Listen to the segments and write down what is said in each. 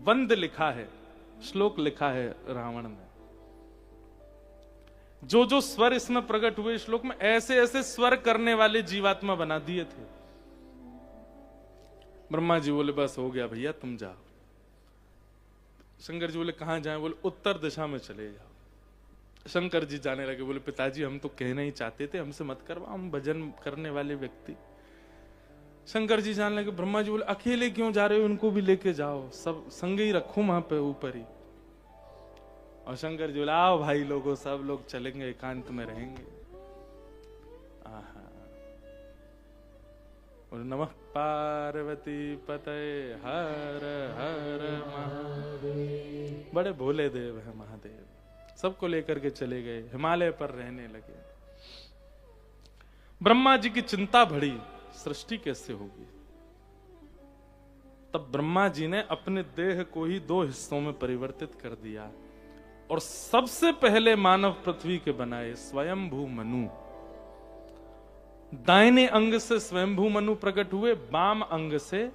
One लिखा है, श्लोक लिखा है रावण ने। जो जो स्वर इसमें प्रकट हुए श्लोक में, ऐसे ऐसे स्वर करने वाले जीवात्मा बना दिए थे। ब्रह्मा जी बोले बस हो गया भैया, तुम जाओ। शंकर जी बोले कहां जाएं? बोले उत्तर दिशा में चले जाओ। शंकर जी जाने लगे, बोले पिताजी हम तो कहना ही चाहते थे, हमसे मत करवा, हम भजन करने वाले व्यक्ति। शंकर जी जाने लगे। ब्रह्मा जी बोले अकेले क्यों जा रहे हो, उनको भी लेके जाओ, सब संगे ही रखो वहां पे ऊपर ही। और शंकर जी बोले आओ भाई लोगों, सब लोग चलेंगे, एकांत में रहेंगे। और नमः पार्वती पते हर हर महादेव। बड़े भोले देव है महादेव। सबको लेकर के चले गए, हिमालय पर रहने लगे। ब्रह्मा जी की चिंता बढ़ी, सृष्टि कैसे होगी। तब ब्रह्मा जी ने अपने देह को ही 2 हिस्सों में परिवर्तित कर दिया और सबसे पहले मानव पृथ्वी के बनाए स्वयंभू मनु। दाहिने अंग से स्वयंभू मनु प्रकट हुए, बाम अंग से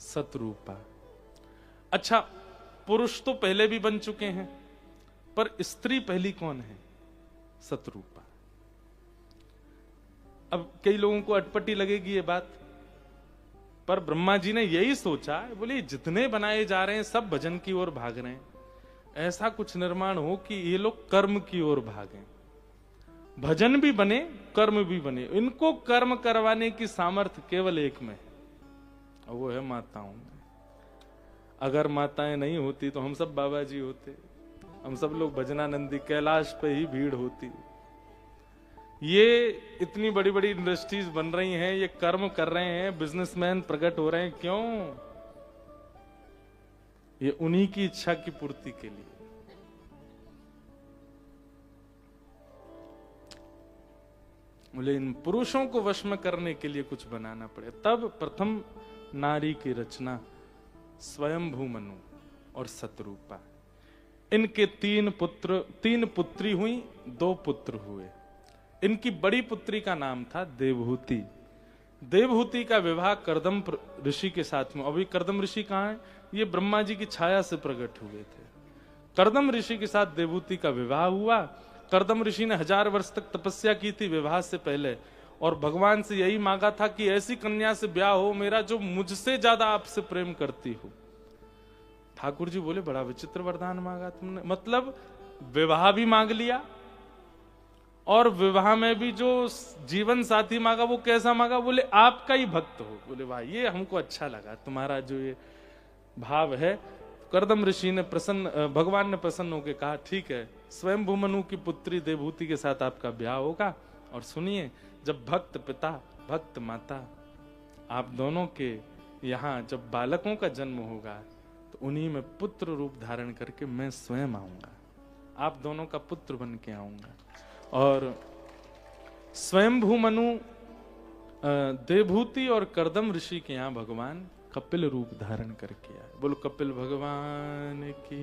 सतरूपा। अच्छा, पुरुष तो पहले भी बन चुके हैं, पर स्त्री पहली कौन है? सतरूपा। अब कई लोगों को अटपटी लगेगी ये बात, पर ब्रह्मा जी ने यही सोचा, बोले जितने बनाए जा रहे हैं सब भजन की ओर भाग रहे हैं, ऐसा कुछ निर्माण हो कि ये लोग कर्म की ओर भागें। भजन भी बने, कर्म भी बने। इनको कर्म करवाने की सामर्थ्य केवल एक में है, और वो है माताओं में। अगर माताएं नहीं होती तो हम सब बाबा जी होते, हम सब लोग भजनानंदी, कैलाश पे ही भीड़ होती। ये इतनी बड़ी बड़ी इंडस्ट्रीज बन रही हैं, ये कर्म कर रहे हैं, बिजनेसमैन प्रकट हो रहे हैं, क्यों? ये उन्हीं की इच्छा की पूर्ति के लिए। बोले इन पुरुषों को वश में करने के लिए कुछ बनाना पड़े। तब प्रथम नारी की रचना स्वयंभू मनु और सतरूपा। इनके 3 पुत्री हुई, 2 पुत्र हुए। इनकी बड़ी पुत्री का नाम था देवहूति। देवहूति का विवाह कर्दम ऋषि के साथ में। अभी कर्दम ऋषि कहाँ है? ये ब्रह्मा जी की छाया से प्रकट हुए थे। कर्दम ऋषि के साथ देवहूति का विवाह हुआ। कर्दम ऋषि ने 1000 वर्ष तक तपस्या की थी विवाह से पहले, और भगवान से यही मांगा था कि ऐसी कन्या से ब्याह हो मेरा जो मुझसे ज्यादा आपसे प्रेम करती हो। ठाकुर जी बोले बड़ा विचित्र वरदान मांगा तुमने। मतलब विवाह भी मांग लिया, और विवाह में भी जो जीवन साथी मांगा वो कैसा मांगा? बोले आपका ही भक्त हो। बोले वाह, ये हमको अच्छा लगा, तुम्हारा जो ये भाव है। कर्दम ऋषि ने भगवान ने प्रसन्न होकर कहा ठीक है, स्वयंभू मनु की पुत्री देवहूति के साथ आपका ब्याह होगा। और सुनिए, जब भक्त पिता भक्त माता आप दोनों के यहाँ जब बालकों का जन्म होगा तो उन्हीं में पुत्र रूप धारण करके मैं स्वयं आऊंगा, आप दोनों का पुत्र बन के आऊंगा। और स्वयंभू मनु देवहूति और कर्दम ऋषि के यहाँ भगवान कपिल रूप धारण करके आए। बोलो कपिल भगवान की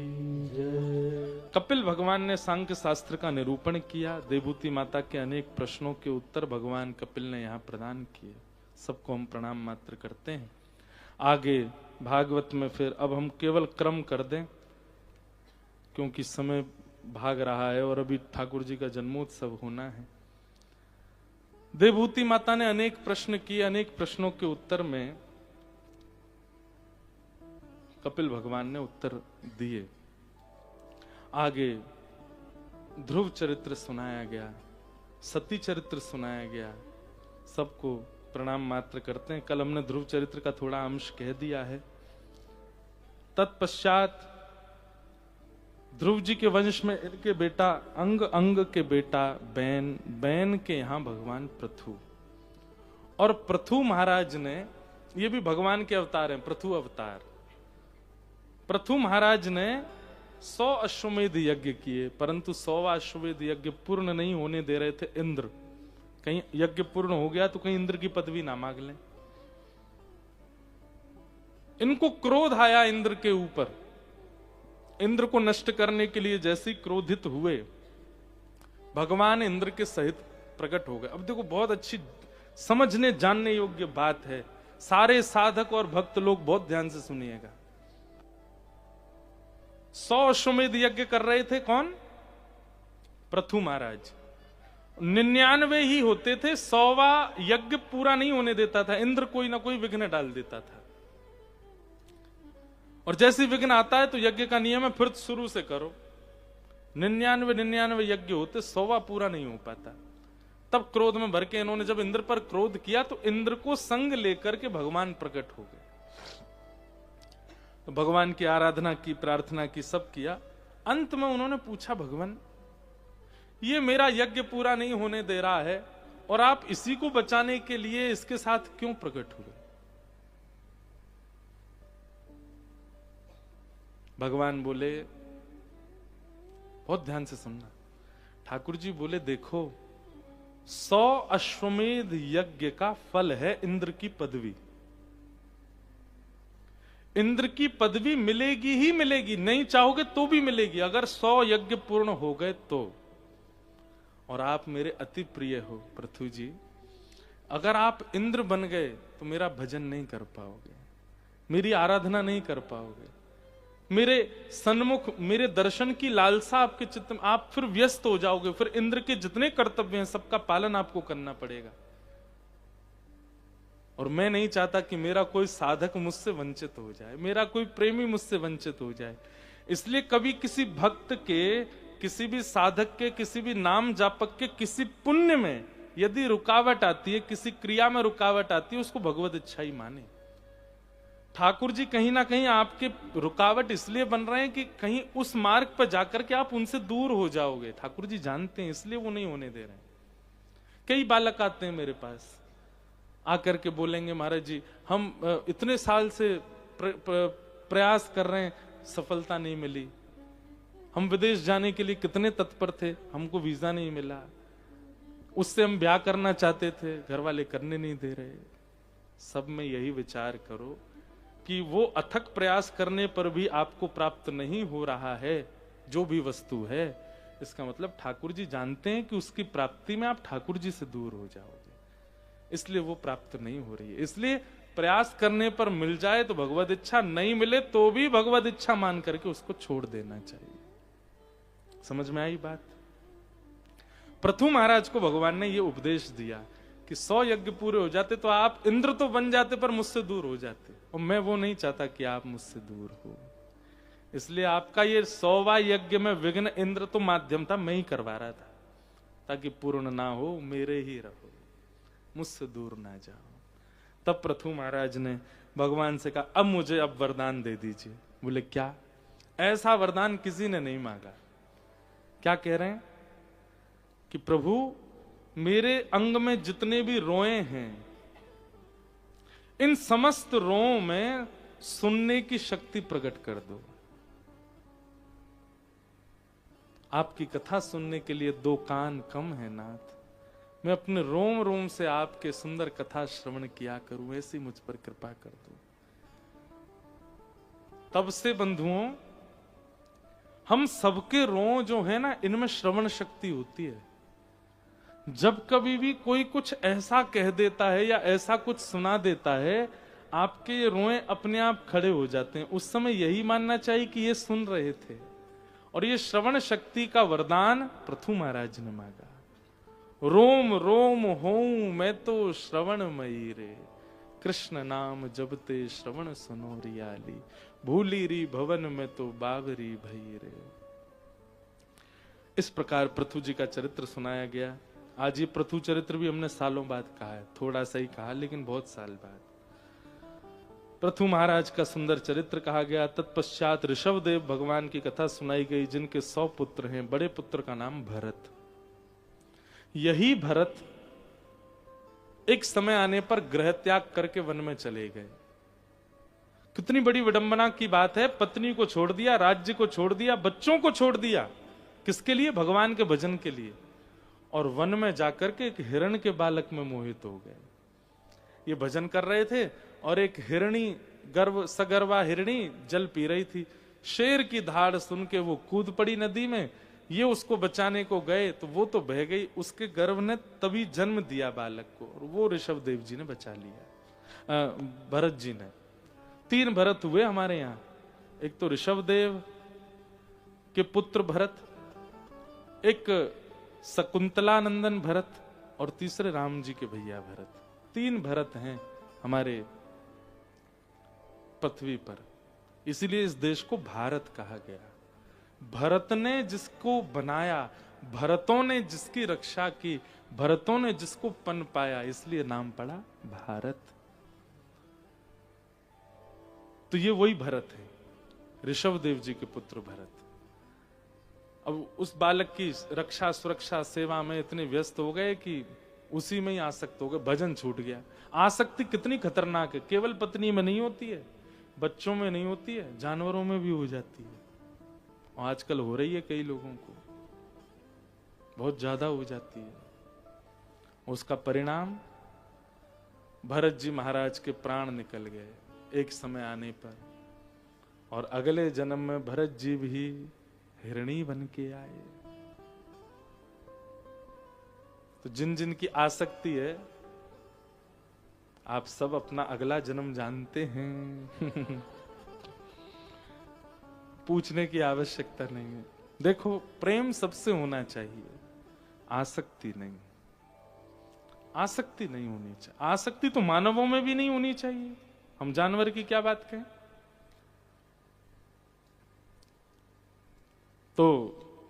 जय। कपिल भगवान ने सांख्य शास्त्र का निरूपण किया। देवहूति माता के अनेक प्रश्नों के उत्तर भगवान कपिल ने यहाँ प्रदान किए। सबको हम प्रणाम मात्र करते हैं। आगे भागवत में फिर अब हम केवल क्रम कर दें, क्योंकि समय भाग रहा है और अभी ठाकुर जी का जन्मोत्सव होना है। देवहूति माता ने अनेक प्रश्न किए। अनेक प्रश्नों के उत्तर में कपिल भगवान ने उत्तर दिए। आगे ध्रुव चरित्र सुनाया गया, सती चरित्र सुनाया गया। सबको प्रणाम मात्र करते हैं। कल हमने ध्रुव चरित्र का थोड़ा अंश कह दिया है। तत्पश्चात ध्रुव जी के वंश में इनके बेटा अंग, अंग के बेटा बैन, बैन के यहां भगवान पृथु। और पृथु महाराज ने, ये भी भगवान के अवतार हैं, पृथु अवतार। पृथु महाराज ने 100 अश्वमेध यज्ञ किए, परंतु 100वां अश्वमेध यज्ञ पूर्ण नहीं होने दे रहे थे इंद्र। कहीं यज्ञ पूर्ण हो गया तो कहीं इंद्र की पदवी ना मांग लें। इनको क्रोध आया इंद्र के ऊपर। इंद्र को नष्ट करने के लिए जैसे क्रोधित हुए, भगवान इंद्र के सहित प्रकट हो गए। अब देखो, बहुत अच्छी समझने जानने योग्य बात है। सारे साधक और भक्त लोग बहुत ध्यान से सुनिएगा। 100 अश्वमेध यज्ञ कर रहे थे कौन? पृथु महाराज। 99 ही होते थे, 100वां यज्ञ पूरा नहीं होने देता था। इंद्र कोई ना कोई विघ्न डाल देता था, और जैसे विघ्न आता है तो यज्ञ का नियम है फिर शुरू से करो। 99 यज्ञ होते, 100वां पूरा नहीं हो पाता। तब क्रोध में भर के इन्होंने जब इंद्र पर क्रोध किया तो इंद्र को संग लेकर के भगवान प्रकट हो गए। तो भगवान की आराधना की, प्रार्थना की, सब किया। अंत में उन्होंने पूछा, भगवान ये मेरा यज्ञ पूरा नहीं होने दे रहा है और आप इसी को बचाने के लिए इसके साथ क्यों प्रकट हुए? भगवान बोले, बहुत ध्यान से सुनना। ठाकुर जी बोले, देखो 100 अश्वमेध यज्ञ का फल है इंद्र की पदवी। इंद्र की पदवी मिलेगी ही मिलेगी, नहीं चाहोगे तो भी मिलेगी, अगर 100 यज्ञ पूर्ण हो गए तो। और आप मेरे अति प्रिय हो पृथु जी, अगर आप इंद्र बन गए तो मेरा भजन नहीं कर पाओगे, मेरी आराधना नहीं कर पाओगे, मेरे सन्मुख मेरे दर्शन की लालसा आपके चित्त में, आप फिर व्यस्त हो जाओगे, फिर इंद्र के जितने कर्तव्य हैं सबका पालन आपको करना पड़ेगा। और मैं नहीं चाहता कि मेरा कोई साधक मुझसे वंचित हो जाए, मेरा कोई प्रेमी मुझसे वंचित हो जाए। इसलिए कभी किसी भक्त के, किसी भी साधक के, किसी भी नाम जापक के किसी पुण्य में यदि रुकावट आती है, किसी क्रिया में रुकावट आती है, उसको भगवत इच्छा ही माने। ठाकुर जी कहीं ना कहीं आपके रुकावट इसलिए बन रहे हैं कि कहीं उस मार्ग पर जाकर के आप उनसे दूर हो जाओगे। ठाकुर जी जानते हैं, इसलिए वो नहीं होने दे रहे हैं। कई बालक आते हैं मेरे पास, आकर के बोलेंगे, महाराज जी हम इतने साल से प्रयास कर रहे हैं, सफलता नहीं मिली। हम विदेश जाने के लिए कितने तत्पर थे, हमको वीजा नहीं मिला। उससे हम ब्याह करना चाहते थे, घर वाले करने नहीं दे रहे। सब में यही विचार करो कि वो अथक प्रयास करने पर भी आपको प्राप्त नहीं हो रहा है जो भी वस्तु है, इसका मतलब ठाकुर जी जानते हैं कि उसकी प्राप्ति में आप ठाकुर जी से दूर हो जाओगे, इसलिए वो प्राप्त नहीं हो रही है। इसलिए प्रयास करने पर मिल जाए तो भगवद इच्छा, नहीं मिले तो भी भगवद इच्छा मान करके उसको छोड़ देना चाहिए। समझ में आई बात? पृथु महाराज को भगवान ने ये उपदेश दिया कि 100 यज्ञ पूरे हो जाते तो आप इंद्र तो बन जाते पर मुझसे दूर हो जाते, और मैं वो नहीं चाहता कि आप मुझसे दूर हो। इसलिए आपका ये 100वां यज्ञ में विघ्न इंद्र तो माध्यम था, मैं ही करवा रहा था, ताकि पूर्ण ना हो, मेरे ही रहो, मुझसे दूर ना जाओ। तब पृथु महाराज ने भगवान से कहा, अब मुझे अब वरदान दे दीजिए। बोले क्या? ऐसा वरदान किसी ने नहीं मांगा। क्या कह रहे हैं कि प्रभु मेरे अंग में जितने भी रोए हैं, इन समस्त रोओं में सुनने की शक्ति प्रकट कर दो। आपकी कथा सुनने के लिए 2 कान कम है नाथ, मैं अपने रोम रोम से आपके सुंदर कथा श्रवण किया करूं, ऐसी मुझ पर कृपा कर दो। तब से बंधुओं, हम सबके रों जो है ना, इनमें श्रवण शक्ति होती है। जब कभी भी कोई कुछ ऐसा कह देता है या ऐसा कुछ सुना देता है, आपके ये रोए अपने आप खड़े हो जाते हैं। उस समय यही मानना चाहिए कि ये सुन रहे थे। और ये श्रवण शक्ति का वरदान पृथु महाराज ने मांगा। रोम रोम होऊं मैं तो श्रवणमयी रे, कृष्ण नाम जबते श्रवण सुनो रियाली, भूली री भवन में तो बावरी भई रे। इस प्रकार पृथु जी का चरित्र सुनाया गया। आज ये पृथु चरित्र भी हमने सालों बाद कहा है, थोड़ा सा ही कहा लेकिन बहुत साल बाद। पृथु महाराज का सुंदर चरित्र कहा गया। तत्पश्चात ऋषभदेव भगवान की कथा सुनाई गई, जिनके 100 पुत्र हैं। बड़े पुत्र का नाम भरत। यही भरत एक समय आने पर गृह त्याग करके वन में चले गए। कितनी बड़ी विडंबना की बात है, पत्नी को छोड़ दिया, राज्य को छोड़ दिया, बच्चों को छोड़ दिया, किसके लिए? भगवान के भजन के लिए। और वन में जाकर के एक हिरण के बालक में मोहित हो गए। ये भजन कर रहे थे और एक हिरणी, सगर्वा हिरणी जल पी रही थी। शेर की धाड़ सुन के वो कूद पड़ी नदी में। ये उसको बचाने को गए तो वो तो बह गई, उसके गर्भ ने तभी जन्म दिया बालक को, और वो ऋषभदेव जी ने बचा लिया, भरत जी ने। 3 भरत हुए हमारे यहाँ, एक तो ऋषभदेव, के पुत्र भरत, एक शकुंतलानंदन भरत और तीसरे राम जी के भैया भरत। 3 भरत हैं हमारे पृथ्वी पर, इसीलिए इस देश को भारत कहा गया। भरत ने जिसको बनाया, भरतों ने जिसकी रक्षा की, भरतों ने जिसको पन पाया, इसलिए नाम पड़ा भारत। तो ये वही भरत है, ऋषभदेव जी के पुत्र भरत। अब उस बालक की रक्षा सुरक्षा सेवा में इतने व्यस्त हो गए कि उसी में ही आसक्त हो गए, भजन छूट गया। आसक्ति कितनी खतरनाक है, केवल पत्नी में नहीं होती है, बच्चों में नहीं होती है, जानवरों में भी हो जाती है। और आजकल हो रही है, कई लोगों को बहुत ज्यादा हो जाती है। उसका परिणाम भरत जी महाराज के प्राण निकल गए एक समय आने पर, और अगले जन्म में भरत जी भी हिरणी बन के आए। तो जिन जिन की आसक्ति है, आप सब अपना अगला जन्म जानते हैं। पूछने की आवश्यकता नहीं है। देखो, प्रेम सबसे होना चाहिए, आसक्ति नहीं। आसक्ति नहीं होनी चाहिए। आसक्ति तो मानवों में भी नहीं होनी चाहिए, हम जानवर की क्या बात कहें। तो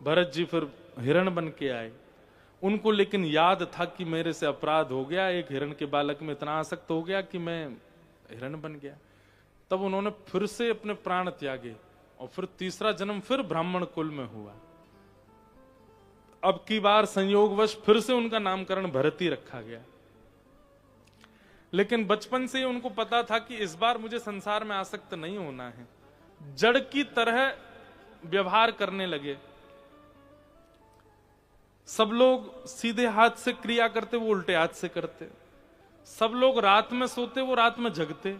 भरत जी फिर हिरण बन के आए। उनको लेकिन याद था कि मेरे से अपराध हो गया, एक हिरण के बालक में इतना आसक्त हो गया कि मैं हिरण बन गया। तब उन्होंने फिर से अपने प्राण त्यागे और फिर तीसरा जन्म फिर ब्राह्मण कुल में हुआ। अब की बार संयोगवश फिर से उनका नामकरण भरत ही रखा गया। लेकिन बचपन से ही उनको पता था कि इस बार मुझे संसार में आसक्त नहीं होना है। जड़ की तरह व्यवहार करने लगे। सब लोग सीधे हाथ से क्रिया करते, वो उल्टे हाथ से करते। सब लोग रात में सोते, वो रात में जगते।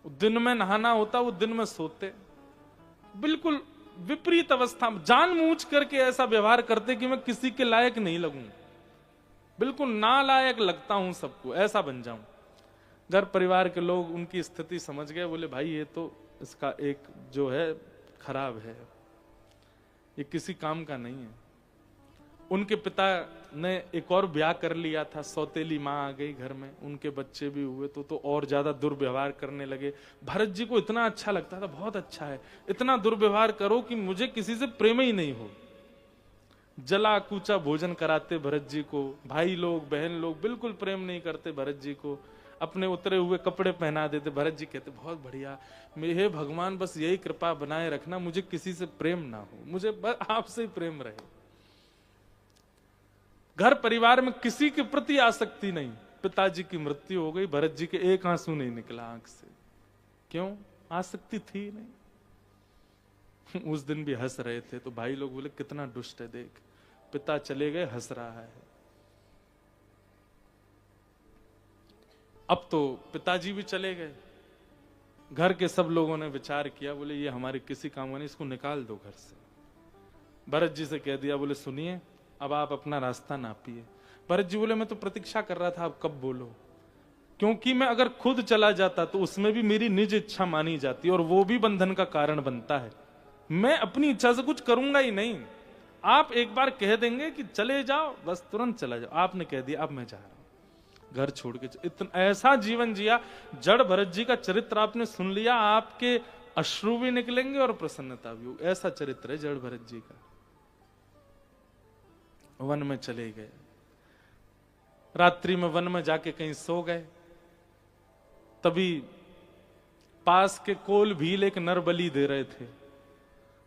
दिन में नहाना होता, वो दिन में सोते। बिल्कुल विपरीत अवस्था, जानबूझ करके ऐसा व्यवहार करते कि मैं किसी के लायक नहीं लगूं, बिल्कुल नालायक लगता हूं सबको, ऐसा बन जाऊं। घर परिवार के लोग उनकी स्थिति समझ गए, बोले भाई ये तो इसका एक जो है खराब है, ये किसी काम का नहीं है। उनके पिता ने एक और ब्याह कर लिया था, सौतेली माँ आ गई घर में, उनके बच्चे भी हुए तो और ज्यादा दुर्व्यवहार करने लगे। भरत जी को इतना अच्छा लगता था, बहुत अच्छा है, इतना दुर्व्यवहार करो कि मुझे किसी से प्रेम ही नहीं हो। जला कूचा भोजन कराते भरत जी को, भाई लोग बहन लोग बिल्कुल प्रेम नहीं करते भरत जी को, अपने उतरे हुए कपड़े पहना देते। भरत जी कहते बहुत बढ़िया, हे भगवान बस यही कृपा बनाए रखना, मुझे किसी से प्रेम ना हो, मुझे बस आपसे ही प्रेम रहे। घर परिवार में किसी के प्रति आसक्ति नहीं। पिताजी की मृत्यु हो गई, भरत जी के एक आंसू नहीं निकला आंख से। क्यों? आसक्ति थी नहीं। उस दिन भी हंस रहे थे तो भाई लोग बोले कितना दुष्ट है, देख पिता चले गए हंस रहा है। अब तो पिताजी भी चले गए। घर के सब लोगों ने विचार किया, बोले ये हमारे किसी काम का नहीं, इसको निकाल दो घर से। भरत जी से कह दिया, बोले सुनिए अब आप अपना रास्ता नापिए। भरत जी बोले मैं तो प्रतीक्षा कर रहा था, आप कब बोलो, क्योंकि मैं अगर खुद चला जाता तो उसमें भी मेरी निज इच्छा मानी जाती और वो भी बंधन का कारण बनता है। मैं अपनी इच्छा से कुछ करूंगा ही नहीं। आप एक बार कह देंगे कि चले जाओ, बस तुरंत चला जाओ। आपने कह दिया अब मैं जा रहा हूं, घर छोड़ के। इतना ऐसा जीवन जिया। जड़ भरत जी का चरित्र आपने सुन लिया, आपके अश्रु भी निकलेंगे और प्रसन्नता भी होगी। ऐसा चरित्र है जड़ भरत जी का। वन में चले गए, रात्रि में वन में जाके कहीं सो गए। तभी पास के कोल भील एक नर बलि दे रहे थे,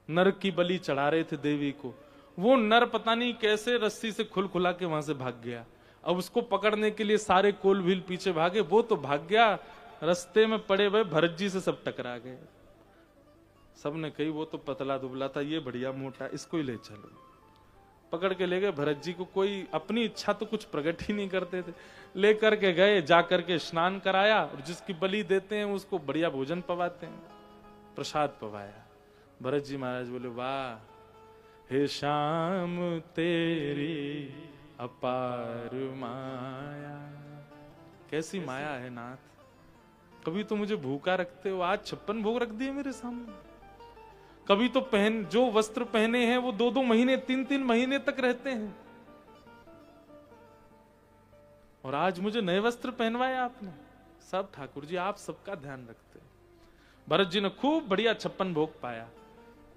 नर की बलि चढ़ा रहे थे देवी को। वो नर पता नहीं कैसे रस्सी से खुल खुला के वहां से भाग गया। अब उसको पकड़ने के लिए सारे कोल भील पीछे भागे, वो तो भाग गया, रास्ते में पड़े हुए भरत जी से सब टकरा गए। सबने कही वो तो पतला दुबला था, ये बढ़िया मोटा, इसको ही ले चलो। पकड़ के ले गए भरत जी को। कोई अपनी इच्छा तो कुछ प्रकट ही नहीं करते थे। लेकर के गए, जाकर के स्नान कराया और जिसकी बलि देते हैं उसको बढ़िया भोजन पवाते हैं, प्रसाद पवाया। भरत जी महाराज बोले वाह हे श्याम तेरी अपार माया। कैसी माया है नाथ, कभी तो मुझे भूखा रखते हो, आज 56 भोग रख दिए मेरे सामने। कभी तो जो वस्त्र पहने हैं वो 2-2 महीने 3-3 महीने तक रहते हैं, और आज मुझे नए वस्त्र पहनवाए आपने। सब ठाकुर जी आप सबका ध्यान रखते हैं। भरत जी ने खूब बढ़िया 56 भोग पाया।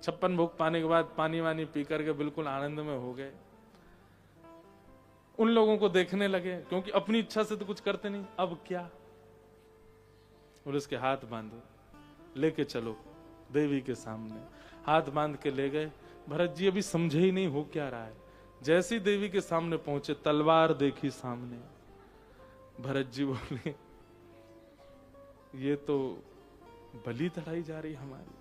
56 भोग पाने के बाद पानी वानी पी करके बिल्कुल आनंद में हो गए। उन लोगों को देखने लगे, क्योंकि अपनी इच्छा से तो कुछ करते नहीं। अब क्या? बोले उसके हाथ बांधो, लेके चलो देवी के सामने। हाथ बांध के ले गए। भरत जी अभी समझे ही नहीं हो क्या रहा है। जैसी देवी के सामने पहुंचे, तलवार देखी सामने। भरत जी बोले ये तो बलि चढ़ाई जा रही हमारी।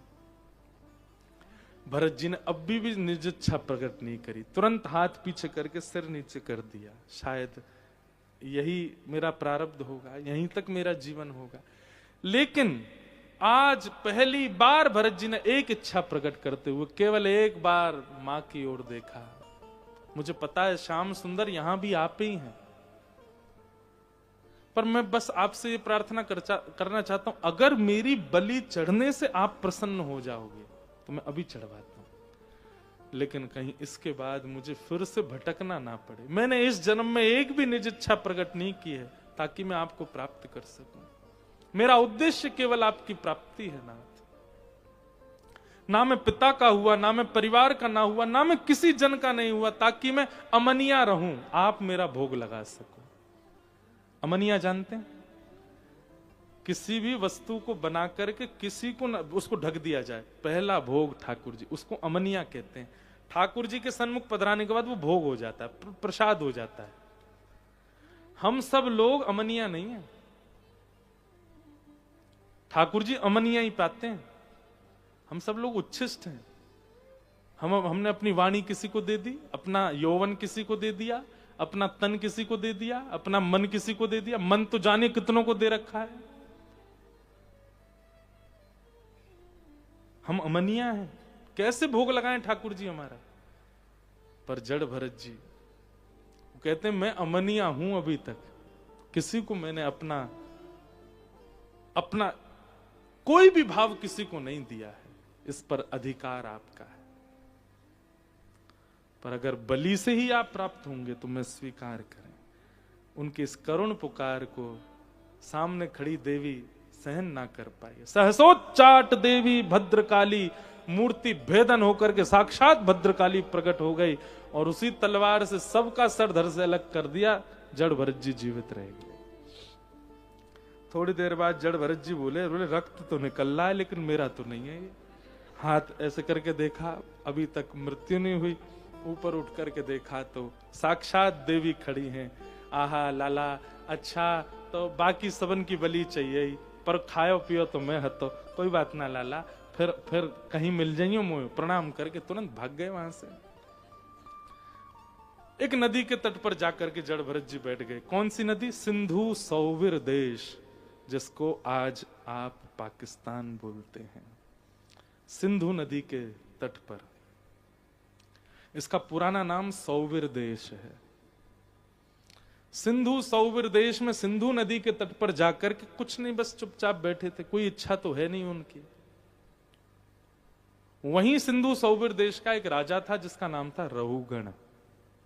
भरत जी ने अब भी निज इच्छा प्रकट नहीं करी, तुरंत हाथ पीछे करके सिर नीचे कर दिया। शायद यही मेरा प्रारब्ध होगा, यहीं तक मेरा जीवन होगा। लेकिन आज पहली बार भरत जी ने एक इच्छा प्रकट करते हुए केवल एक बार मां की ओर देखा। मुझे पता है श्याम सुंदर यहां भी आप ही हैं, पर मैं बस आपसे ये प्रार्थना करना चाहता हूं, अगर मेरी बलि चढ़ने से आप प्रसन्न हो जाओगे तो मैं अभी चढ़वाता हूं, लेकिन कहीं इसके बाद मुझे फिर से भटकना ना पड़े। मैंने इस जन्म में एक भी निज इच्छा प्रकट नहीं की है ताकि मैं आपको प्राप्त कर सकूं। मेरा उद्देश्य केवल आपकी प्राप्ति है नाथ। ना मैं पिता का हुआ, ना मैं परिवार का ना हुआ, ना मैं किसी जन का नहीं हुआ, ताकि मैं अमनिया रहूं, आप मेरा भोग लगा सको। अमनिया जानते हैं? किसी भी वस्तु को बना करके किसी को उसको ढक दिया जाए, पहला भोग ठाकुर जी, उसको अमनिया कहते हैं। ठाकुर जी के सन्मुख पधराने के बाद वो भोग हो जाता है, प्रसाद हो जाता है। हम सब लोग अमनिया नहीं है, ठाकुर जी अमनिया ही पाते हैं। हम सब लोग उच्छिष्ट हैं। हमने अपनी वाणी किसी को दे दी, अपना यौवन किसी को दे दिया, अपना तन किसी को दे दिया, अपना मन किसी को दे दिया। मन तो जाने कितनों को दे रखा है। हम अमनिया हैं, कैसे भोग लगाएं ठाकुर जी हमारा? पर जड़ भरत जी वो कहते हैं मैं अमनिया हूं, अभी तक किसी को मैंने अपना कोई भी भाव किसी को नहीं दिया है, इस पर अधिकार आपका है। पर अगर बलि से ही आप प्राप्त होंगे तो मैं स्वीकार करें। उनके इस करुण पुकार को सामने खड़ी देवी सहन ना कर पाई। सहसोच्चाट देवी भद्रकाली, मूर्ति भेदन होकर के साक्षात भद्रकाली प्रकट हो गई और उसी तलवार से सबका सर धड़ से अलग कर दिया। जड़ भरत जी जीवित रह गए। थोड़ी देर बाद जड़ भरत जी बोले रक्त तो निकल रहा है लेकिन मेरा तो नहीं है ये। हाथ ऐसे करके देखा, अभी तक मृत्यु नहीं हुई। ऊपर उठ करके देखा तो साक्षात देवी खड़ी हैं। आहा लाला, अच्छा तो बाकी सबन की बलि चाहिए, पर खाओ पियो तो मैं हतो, कोई बात ना लाला, फिर कहीं मिल जाइयो मोह। प्रणाम करके तुरंत भाग गए वहां से। एक नदी के तट पर जाकर के जड़ भरत जी बैठ गए। कौन सी नदी? सिंधु सौवीर देश, जिसको आज आप पाकिस्तान बोलते हैं। सिंधु नदी के तट पर, इसका पुराना नाम सौवीर देश है। सिंधु सौवीर देश में सिंधु नदी के तट पर जाकर के कुछ नहीं, बस चुपचाप बैठे थे। कोई इच्छा तो है नहीं उनकी। वहीं सिंधु सौवीर देश का एक राजा था जिसका नाम था रहुगण।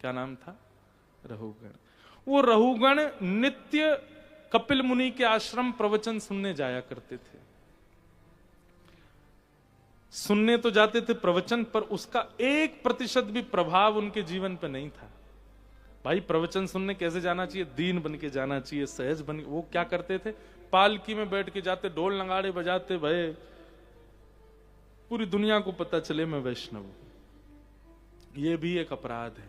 क्या नाम था? रहुगण। वो रहुगण नित्य कपिल मुनि के आश्रम प्रवचन सुनने जाया करते थे। सुनने तो जाते थे प्रवचन, पर उसका 1% भी प्रभाव उनके जीवन पे नहीं था। भाई प्रवचन सुनने कैसे जाना चाहिए? दीन बन के जाना चाहिए, सहज बन। वो क्या करते थे? पालकी में बैठ के जाते, ढोल नगाड़े बजाते, भाई पूरी दुनिया को पता चले मैं वैष्णव हूं। ये भी एक अपराध है।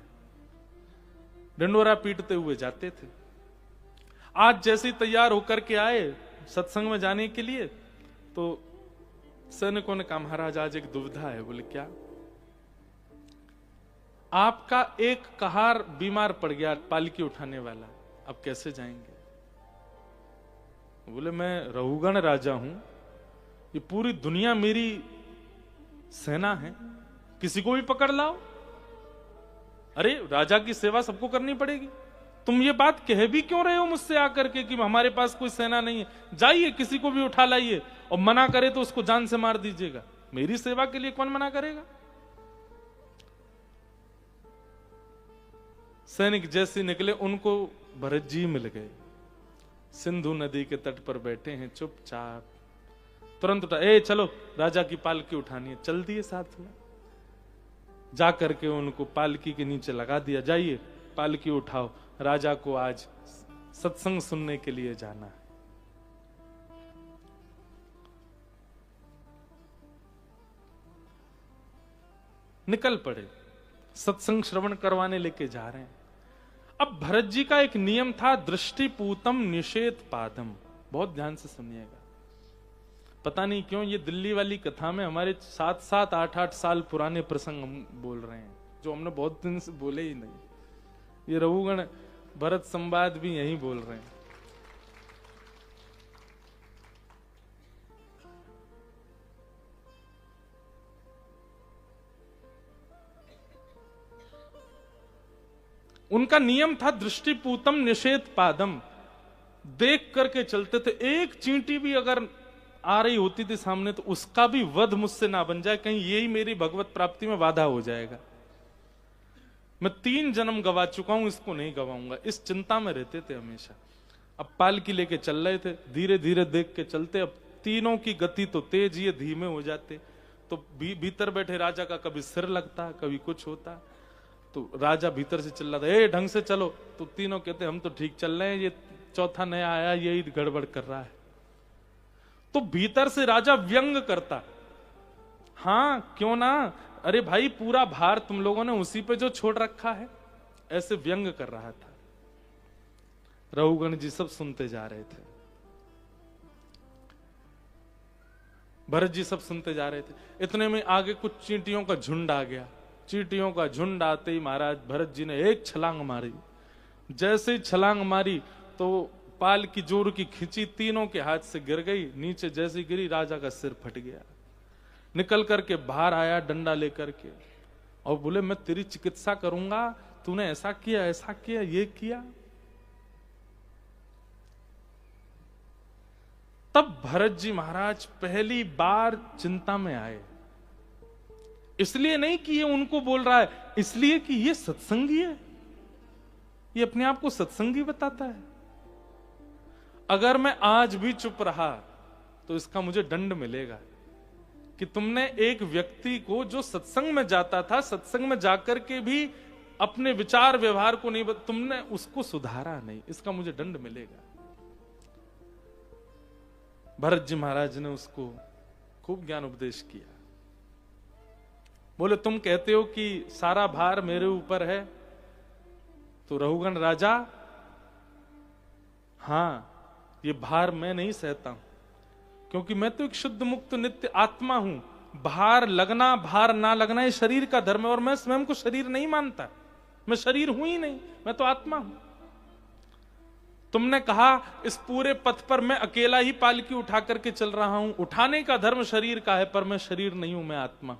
डंडोरा पीटते हुए जाते थे। आज जैसे ही तैयार होकर के आए सत्संग में जाने के लिए, तो सैनिकों ने कहा महाराज आज एक दुविधा है। बोले क्या? आपका एक कहार बीमार पड़ गया, पालकी उठाने वाला, अब कैसे जाएंगे? बोले मैं रहुगण राजा हूं, ये पूरी दुनिया मेरी सेना है, किसी को भी पकड़ लाओ। अरे राजा की सेवा सबको करनी पड़ेगी। तुम ये बात कह भी क्यों रहे हो मुझसे आकर के कि हमारे पास कोई सेना नहीं है? जाइए किसी को भी उठा लाइए, और मना करे तो उसको जान से मार दीजिएगा। मेरी सेवा के लिए कौन मना करेगा? सैनिक जैसे निकले, उनको भरत जी मिल गए, सिंधु नदी के तट पर बैठे हैं चुपचाप। तुरंत उठा, ए चलो राजा की पालकी उठानी है। चल दिए साथ में, जा करके उनको पालकी के नीचे लगा दिया, जाइए पालकी उठाओ, राजा को आज सत्संग सुनने के लिए जाना है। निकल पड़े, सत्संग श्रवण करवाने लेके जा रहे हैं। अब भरत जी का एक नियम था, दृष्टिपूतम निषेध पादम। बहुत ध्यान से सुनिएगा, पता नहीं क्यों ये दिल्ली वाली कथा में हमारे 7-7, 8-8 साल पुराने प्रसंग हम बोल रहे हैं, जो हमने बहुत दिन से बोले ही नहीं। ये रघुगण भरत संवाद भी यही बोल रहे हैं। उनका नियम था दृष्टिपूतम निषेध पादम, देख करके चलते थे। एक चींटी भी अगर आ रही होती थी सामने तो उसका भी वध मुझसे ना बन जाए, कहीं यही मेरी भगवत प्राप्ति में बाधा हो जाएगा। मैं 3 जन्म गवा चुका हूं, इसको नहीं गवाऊंगा, इस चिंता में रहते थे हमेशा। अब पालकी लेके चल रहे थे, धीरे धीरे देख के चलते। अब तीनों की गति तो तेज, ये धीमे हो जाते। तो भीतर बैठे राजा का कभी सिर लगता, कभी कुछ होता। तो राजा भीतर से चिल्लाता, ए ढंग से चलो। तो तीनों कहते हम तो ठीक चल रहे हैं, ये चौथा नया आया यही गड़बड़ कर रहा है। तो भीतर से राजा व्यंग करता, हाँ क्यों ना, अरे भाई पूरा भार तुम लोगों ने उसी पे जो छोड़ रखा है, ऐसे व्यंग कर रहा था। रघुगण जी सब सुनते जा रहे थे, भरत जी सब सुनते जा रहे थे। इतने में आगे कुछ चींटियों का झुंड आ गया। चींटियों का झुंड आते ही महाराज भरत जी ने एक छलांग मारी। जैसे ही छलांग मारी तो पाल की जोर की खिंची, तीनों के हाथ से गिर गई। नीचे जैसी गिरी, राजा का सिर फट गया। निकल करके बाहर आया डंडा लेकर के, और बोले मैं तेरी चिकित्सा करूंगा, तूने ऐसा किया, ऐसा किया, ये किया। तब भरत जी महाराज पहली बार चिंता में आए। इसलिए नहीं कि ये उनको बोल रहा है, इसलिए कि ये सत्संगी है, ये अपने आप को सत्संगी बताता है। अगर मैं आज भी चुप रहा तो इसका मुझे दंड मिलेगा कि तुमने एक व्यक्ति को जो सत्संग में जाता था, सत्संग में जाकर के भी अपने विचार व्यवहार को नहीं, तुमने उसको सुधारा नहीं, इसका मुझे दंड मिलेगा। भरत जी महाराज ने उसको खूब ज्ञान उपदेश किया। बोले तुम कहते हो कि सारा भार मेरे ऊपर है, तो रघुगण राजा, हां ये भार मैं नहीं सहता हूं, क्योंकि मैं तो एक शुद्ध मुक्त नित्य आत्मा हूं। भार लगना भार ना लगना ये शरीर का धर्म है, और मैं स्वयं को शरीर नहीं मानता। मैं शरीर हूं ही नहीं, मैं तो आत्मा हूं। तुमने कहा इस पूरे पथ पर मैं अकेला ही पालकी उठा करके चल रहा हूं, उठाने का धर्म शरीर का है, पर मैं शरीर नहीं हूं, मैं आत्मा।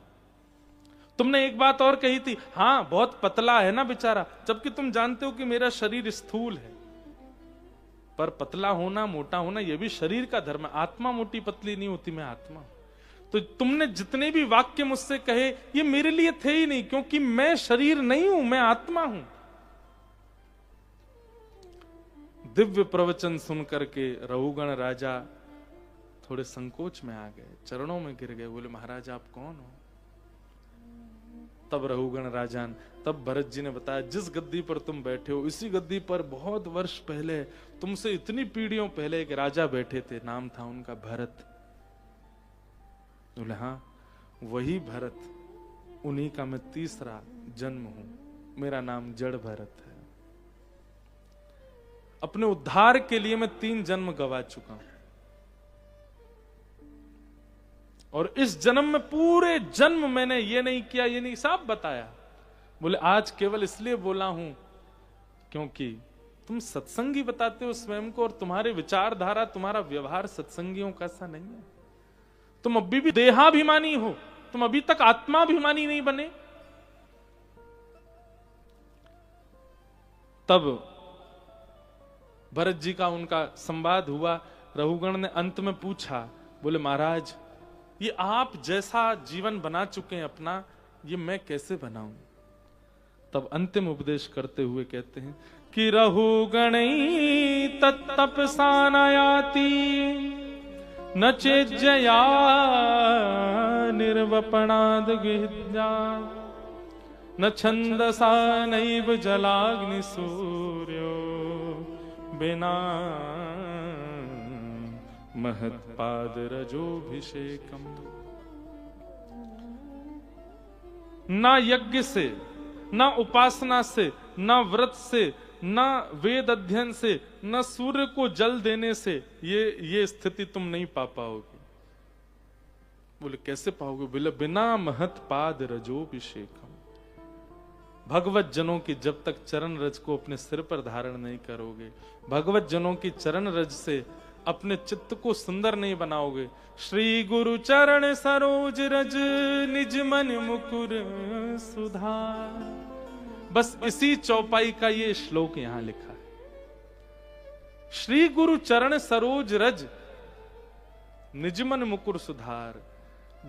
तुमने एक बात और कही थी, हां बहुत पतला है ना बेचारा, जबकि तुम जानते हो कि मेरा शरीर स्थूल है। पर पतला होना मोटा होना यह भी शरीर का धर्म है, आत्मा मोटी पतली नहीं होती, मैं आत्मा। तो तुमने जितने भी वाक्य मुझसे कहे ये मेरे लिए थे ही नहीं, क्योंकि मैं शरीर नहीं हूं, मैं आत्मा हूं। दिव्य प्रवचन सुन करके रघुगण राजा थोड़े संकोच में आ गए, चरणों में गिर गए। बोले महाराज आप कौन हो? तब रघुगण राजान, तब भरत जी ने बताया, जिस गद्दी पर तुम बैठे हो इसी गद्दी पर बहुत वर्ष पहले, तुमसे इतनी पीढ़ियों पहले एक राजा बैठे थे, नाम था उनका भरत। बोले हाँ वही भरत, उन्हीं का मैं तीसरा जन्म हूं, मेरा नाम जड़ भरत है। अपने उद्धार के लिए मैं 3 जन्म गवा चुका हूं, और इस जन्म में पूरे जन्म मैंने ये नहीं किया, ये नहीं, सब बताया। बोले आज केवल इसलिए बोला हूं क्योंकि तुम सत्संगी बताते हो स्वयं को, और तुम्हारे विचारधारा तुम्हारा व्यवहार सत्संगियों का सा नहीं है। तुम अभी भी देहाभिमानी हो, तुम अभी तक आत्माभिमानी नहीं बने। तब भरत जी का उनका संवाद हुआ। रघुगण ने अंत में पूछा, बोले महाराज ये आप जैसा जीवन बना चुके हैं अपना, ये मैं कैसे बनाऊं? तब अंतिम उपदेश करते हुए कहते हैं कि रहु गणई तत्तपसा नयाति न चेज्जया निर्वपणाद गिह्या न छंदसा नैव जलाग्नि सूर्यो बिना महत्पाद रजोभिषेकम। ना यज्ञ से, ना उपासना से, ना व्रत से, ना वेद अध्ययन से, ना सूर्य को जल देने से ये स्थिति तुम नहीं पा पाओगे। बोले कैसे पाओगे? बोले बिना महत्पाद रजोभिषेकम। भगवत जनों की जब तक चरण रज को अपने सिर पर धारण नहीं करोगे, भगवत जनों की चरण रज से अपने चित्त को सुंदर नहीं बनाओगे। श्री गुरु चरण सरोज रज निज मन मुकुर सुधार। बस इसी चौपाई का ये श्लोक यहां लिखा है। श्री गुरु चरण सरोज रज निज मन मुकुर सुधार।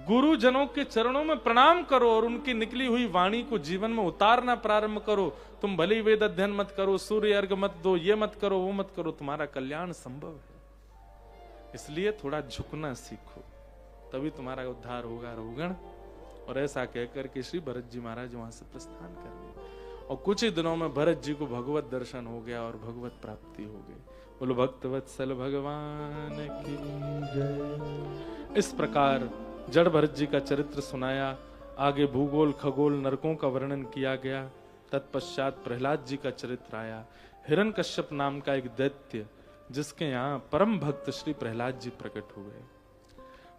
गुरुजनों के चरणों में प्रणाम करो और उनकी निकली हुई वाणी को जीवन में उतारना प्रारंभ करो। तुम भले वेद अध्ययन मत करो, सूर्य अर्घ मत दो, ये मत करो, वो मत करो, तुम्हारा कल्याण संभव है। इसलिए थोड़ा झुकना सीखो, तभी तुम्हारा उद्धार होगा रोगण। और ऐसा कहकर के श्री भरत जी महाराज वहां से प्रस्थान कर गए और कुछ ही दिनों में भरत जी को भगवत दर्शन हो गया और भगवत प्राप्ति हो गई। बोलो भक्तवत्सल भगवान की जय। इस प्रकार जड़ भरत जी का चरित्र सुनाया। आगे भूगोल खगोल नरकों का वर्णन किया गया। तत्पश्चात प्रहलाद जी का चरित्र आया। हिरण्यकश्यप नाम का एक दैत्य, जिसके यहाँ परम भक्त श्री प्रहलाद जी प्रकट हुए।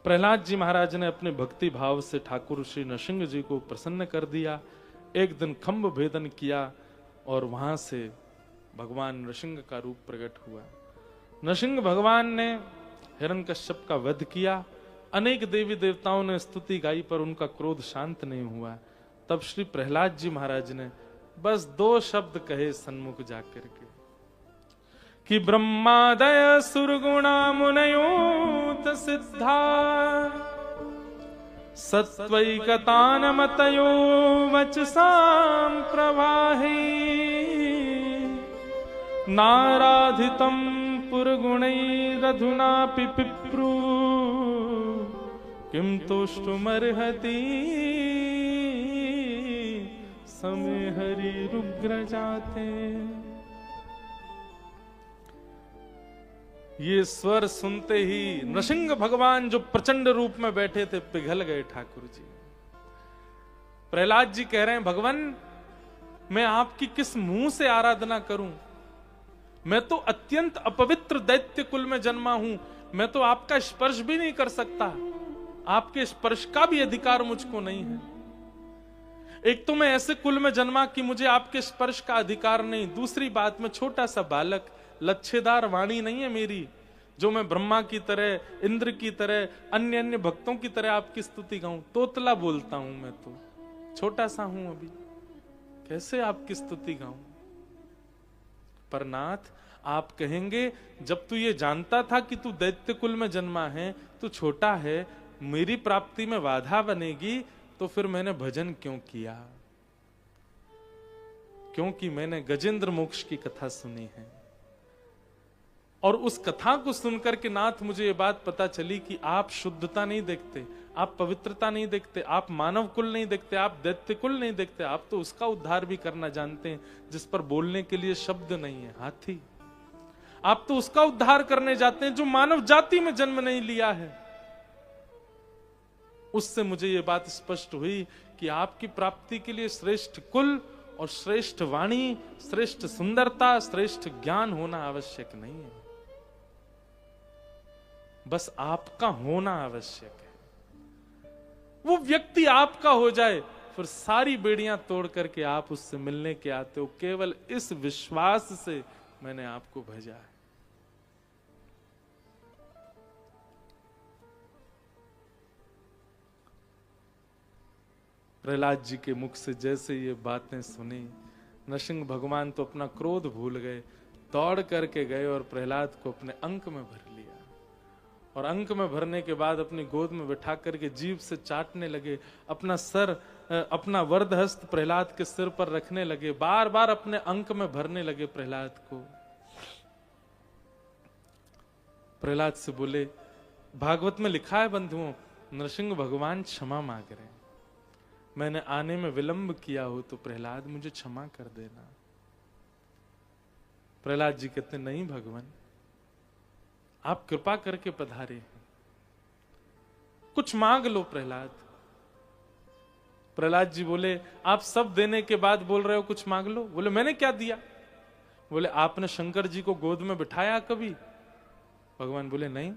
प्रहलाद जी महाराज ने अपने भक्ति भाव से ठाकुर श्री नरसिंह जी को प्रसन्न कर दिया। एक दिन खंभ भेदन किया और वहां से भगवान नरसिंह का रूप प्रकट हुआ। नरसिंह भगवान ने हिरण्यकश्यप का वध किया। अनेक देवी देवताओं ने स्तुति गाई पर उनका क्रोध शांत नहीं हुआ। तब श्री प्रहलाद जी महाराज ने बस 2 शब्द कहे सन्मुख जाकर के कि ब्रह्मादय सुरगुणा मुनयोत सिद्धा सत्वैकतानमतयो वचसां प्रवाहे नाराधितं पुरगुणैरधुनापि पिप्रू किं तुष्टुमर्हति समय हरिरुग्र जाते। ये स्वर सुनते ही नरसिंह भगवान जो प्रचंड रूप में बैठे थे पिघल गए। ठाकुर जी प्रहलाद जी कह रहे हैं भगवान मैं आपकी किस मुंह से आराधना करूं? मैं तो अत्यंत अपवित्र दैत्य कुल में जन्मा हूं। मैं तो आपका स्पर्श भी नहीं कर सकता। आपके स्पर्श का भी अधिकार मुझको नहीं है। एक तो मैं ऐसे कुल में जन्मा कि मुझे आपके स्पर्श का अधिकार नहीं। दूसरी बात मैं छोटा सा बालक, लच्छेदार वाणी नहीं है मेरी जो मैं ब्रह्मा की तरह, इंद्र की तरह, अन्य अन्य भक्तों की तरह आपकी स्तुति गाऊं। तोतला बोलता हूं मैं, तो छोटा सा हूं अभी, कैसे आपकी स्तुति गाऊं? पर नाथ आप कहेंगे जब तू ये जानता था कि तू दैत्य कुल में जन्मा है, तू छोटा है, मेरी प्राप्ति में बाधा बनेगी, तो फिर मैंने भजन क्यों किया? क्योंकि मैंने गजेंद्र मोक्ष की कथा सुनी है और उस कथा को सुनकर के नाथ मुझे ये बात पता चली कि आप शुद्धता नहीं देखते, आप पवित्रता नहीं देखते, आप मानव कुल नहीं देखते, आप दैत्य कुल नहीं देखते। आप तो उसका उद्धार भी करना जानते हैं जिस पर बोलने के लिए शब्द नहीं है, हाथी। आप तो उसका उद्धार करने जाते हैं जो मानव जाति में जन्म नहीं लिया है। उससे मुझे ये बात स्पष्ट हुई कि आपकी प्राप्ति के लिए श्रेष्ठ कुल और श्रेष्ठ वाणी, श्रेष्ठ सुंदरता, श्रेष्ठ ज्ञान होना आवश्यक नहीं है, बस आपका होना आवश्यक है। वो व्यक्ति आपका हो जाए, फिर सारी बेड़ियां तोड़ करके आप उससे मिलने के आते हो, केवल इस विश्वास से मैंने आपको भेजा है। प्रहलाद जी के मुख से जैसे ये बातें सुनी, नरसिंह भगवान तो अपना क्रोध भूल गए, दौड़ करके गए और प्रहलाद को अपने अंक में भर लिया और अंक में भरने के बाद अपनी गोद में बिठा करके जीभ से चाटने लगे, अपना सर, अपना वर्ध हस्त प्रहलाद के सिर पर रखने लगे, बार बार अपने अंक में भरने लगे प्रहलाद को। प्रहलाद से बोले, भागवत में लिखा है बंधुओं, नरसिंह भगवान क्षमा मांग रहे हैं, मैंने आने में विलंब किया हो तो प्रहलाद मुझे क्षमा कर देना। प्रहलाद जी कहते, नहीं भगवान, आप कृपा करके पधारे हैं, कुछ मांग लो प्रहलाद। प्रहलाद जी बोले, आप सब देने के बाद बोल रहे हो कुछ मांग लो? बोले, मैंने क्या दिया? बोले, आपने शंकर जी को गोद में बिठाया कभी? भगवान बोले, नहीं।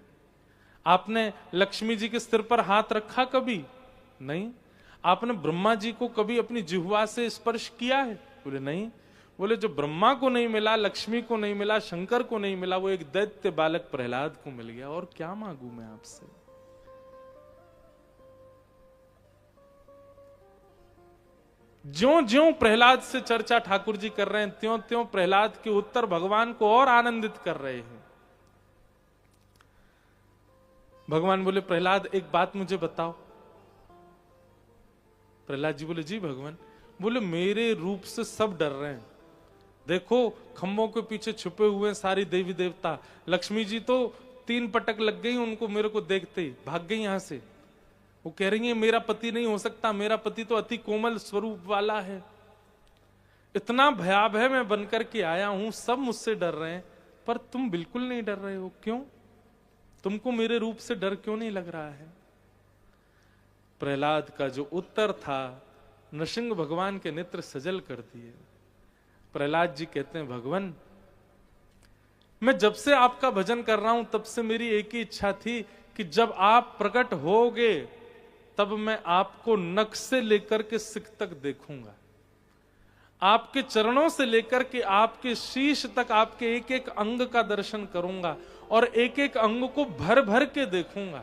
आपने लक्ष्मी जी के सिर पर हाथ रखा कभी? नहीं। आपने ब्रह्मा जी को कभी अपनी जिह्वा से स्पर्श किया है? बोले, नहीं। बोले, जो ब्रह्मा को नहीं मिला, लक्ष्मी को नहीं मिला, शंकर को नहीं मिला, वो एक दैत्य बालक प्रहलाद को मिल गया, और क्या मांगू मैं आपसे? ज्यों ज्यों प्रहलाद से चर्चा ठाकुर जी कर रहे हैं, त्यों त्यों प्रहलाद के उत्तर भगवान को और आनंदित कर रहे हैं। भगवान बोले, प्रहलाद एक बात मुझे बताओ। प्रहलाद जी बोले, जी भगवान। बोले, मेरे रूप से सब डर रहे हैं, देखो खंभों के पीछे छुपे हुए हैं सारी देवी देवता। लक्ष्मी जी तो 3 पटक लग गई उनको, मेरे को देखते ही भाग गई यहां से। वो कह रही है मेरा पति नहीं हो सकता, मेरा पति तो अति कोमल स्वरूप वाला है। इतना भयावह मैं बनकर के आया हूं, सब मुझसे डर रहे हैं, पर तुम बिल्कुल नहीं डर रहे हो, क्यों? तुमको मेरे रूप से डर क्यों नहीं लग रहा है? प्रहलाद का जो उत्तर था, नृसिंह भगवान के नेत्र सजल कर दिए। प्रहलाद जी कहते हैं, भगवान, मैं जब से आपका भजन कर रहा हूं तब से मेरी एक ही इच्छा थी कि जब आप प्रकट होगे तब मैं आपको नख से लेकर के सिख तक देखूंगा, आपके चरणों से लेकर के आपके शीश तक आपके एक एक अंग का दर्शन करूंगा और एक एक अंग को भर भर के देखूंगा।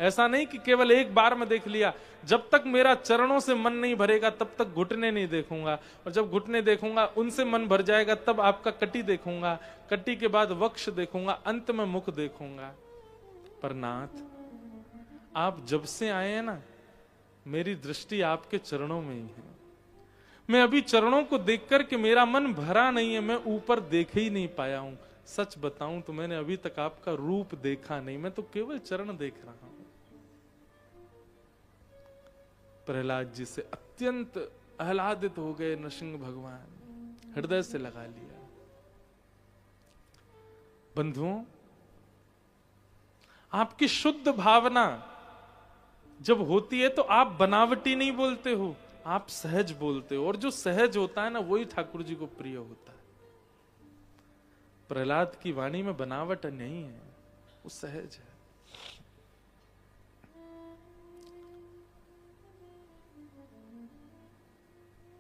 ऐसा नहीं कि केवल एक बार में देख लिया। जब तक मेरा चरणों से मन नहीं भरेगा तब तक घुटने नहीं देखूंगा, और जब घुटने देखूंगा उनसे मन भर जाएगा तब आपका कटी देखूंगा, कटी के बाद वक्ष देखूंगा, अंत में मुख देखूंगा। पर नाथ, आप जब से आए हैं ना, मेरी दृष्टि आपके चरणों में ही है। मैं अभी चरणों को देख करके मेरा मन भरा नहीं है, मैं ऊपर देख ही नहीं पाया हूं। सच बताऊं तो मैंने अभी तक आपका रूप देखा नहीं, मैं तो केवल चरण देख रहा हूं। प्रहलाद जी से अत्यंत आह्लादित हो गए नृसिंह भगवान, हृदय से लगा लिया। बंधुओं, आपकी शुद्ध भावना जब होती है तो आप बनावटी नहीं बोलते हो, आप सहज बोलते हो, और जो सहज होता है ना वही ठाकुर जी को प्रिय होता है। प्रहलाद की वाणी में बनावट नहीं है, वो सहज है।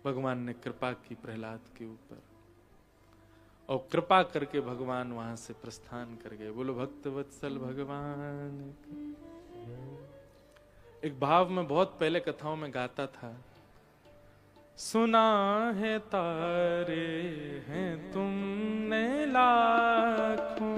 भगवान ने कृपा की प्रहलाद के ऊपर, और कृपा करके भगवान वहां से प्रस्थान कर गए। बोलो भक्त वत्सल भगवान। एक भाव में बहुत पहले कथाओं में गाता था, सुना है तारे हैं तुमने लाखों,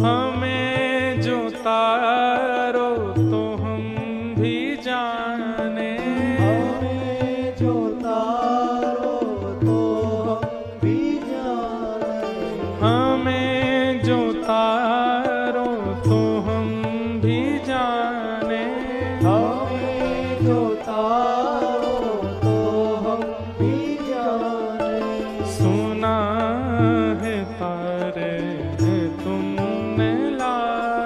हमें जो तारो तो हम भी जाने, हमें जो तारो तो हम भी जाने, हमें जो तारो तो हम भी जाने, हमें जो तारो तो हम भी जाने, सुना है तारे हैं तुमने लाखों,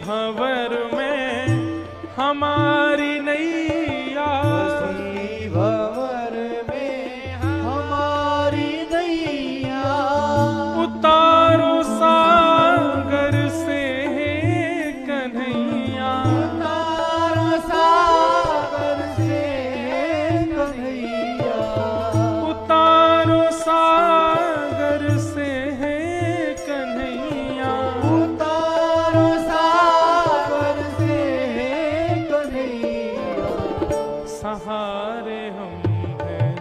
भंवर में हमारी नैया, बसी भंवर में हमारी नैया, उतारो सागर से हे कन्हैया, उतारो सागर से कन्हैया, उतारो सागर से हे कन्हैया, उतारो सागर से कन्हैया, सहारे हम हैं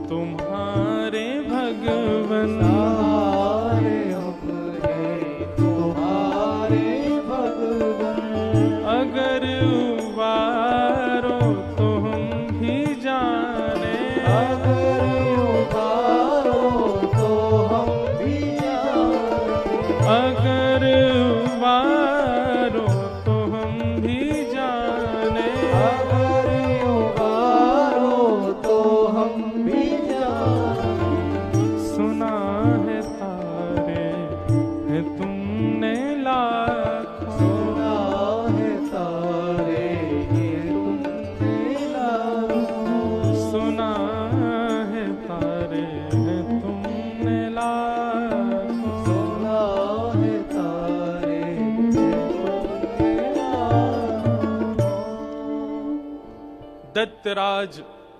तुम्हारे भगवन, सहारे हम हैं तुम्हारे भगवन, अगर उबारो तो हम भी जाने, अगर उबारो तो हम भी जाने, अगर उबारो तो हम भी जाने, अगर उबारो तो हम भी जाने, सुना है तारे है तुमने लाखों, सुना है तारे ये तुमने लाखों, सुना है तारे है तुमने लाखों, सुना है तारे ये तुमने लाखों। दैत्यराज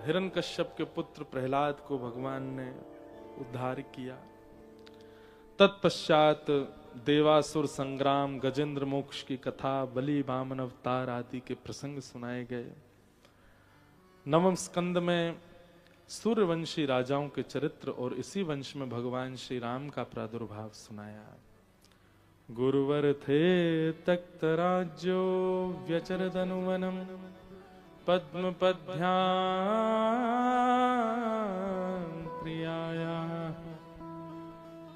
हिरण्यकश्यप के पुत्र प्रहलाद को भगवान ने उद्धार किया। तत्पश्चात देवासुर संग्राम, गजेंद्र मोक्ष की कथा, बलि वामन अवतार आदि के प्रसंग सुनाए गए। नवम स्कंद में सूर्यवंशी राजाओं के चरित्र और इसी वंश में भगवान श्री राम का प्रादुर्भाव सुनाया। गुरुवर थे तख्त राज्यो व्यचरत अनुवनम, पद्म पद्भ्यां प्रियाया,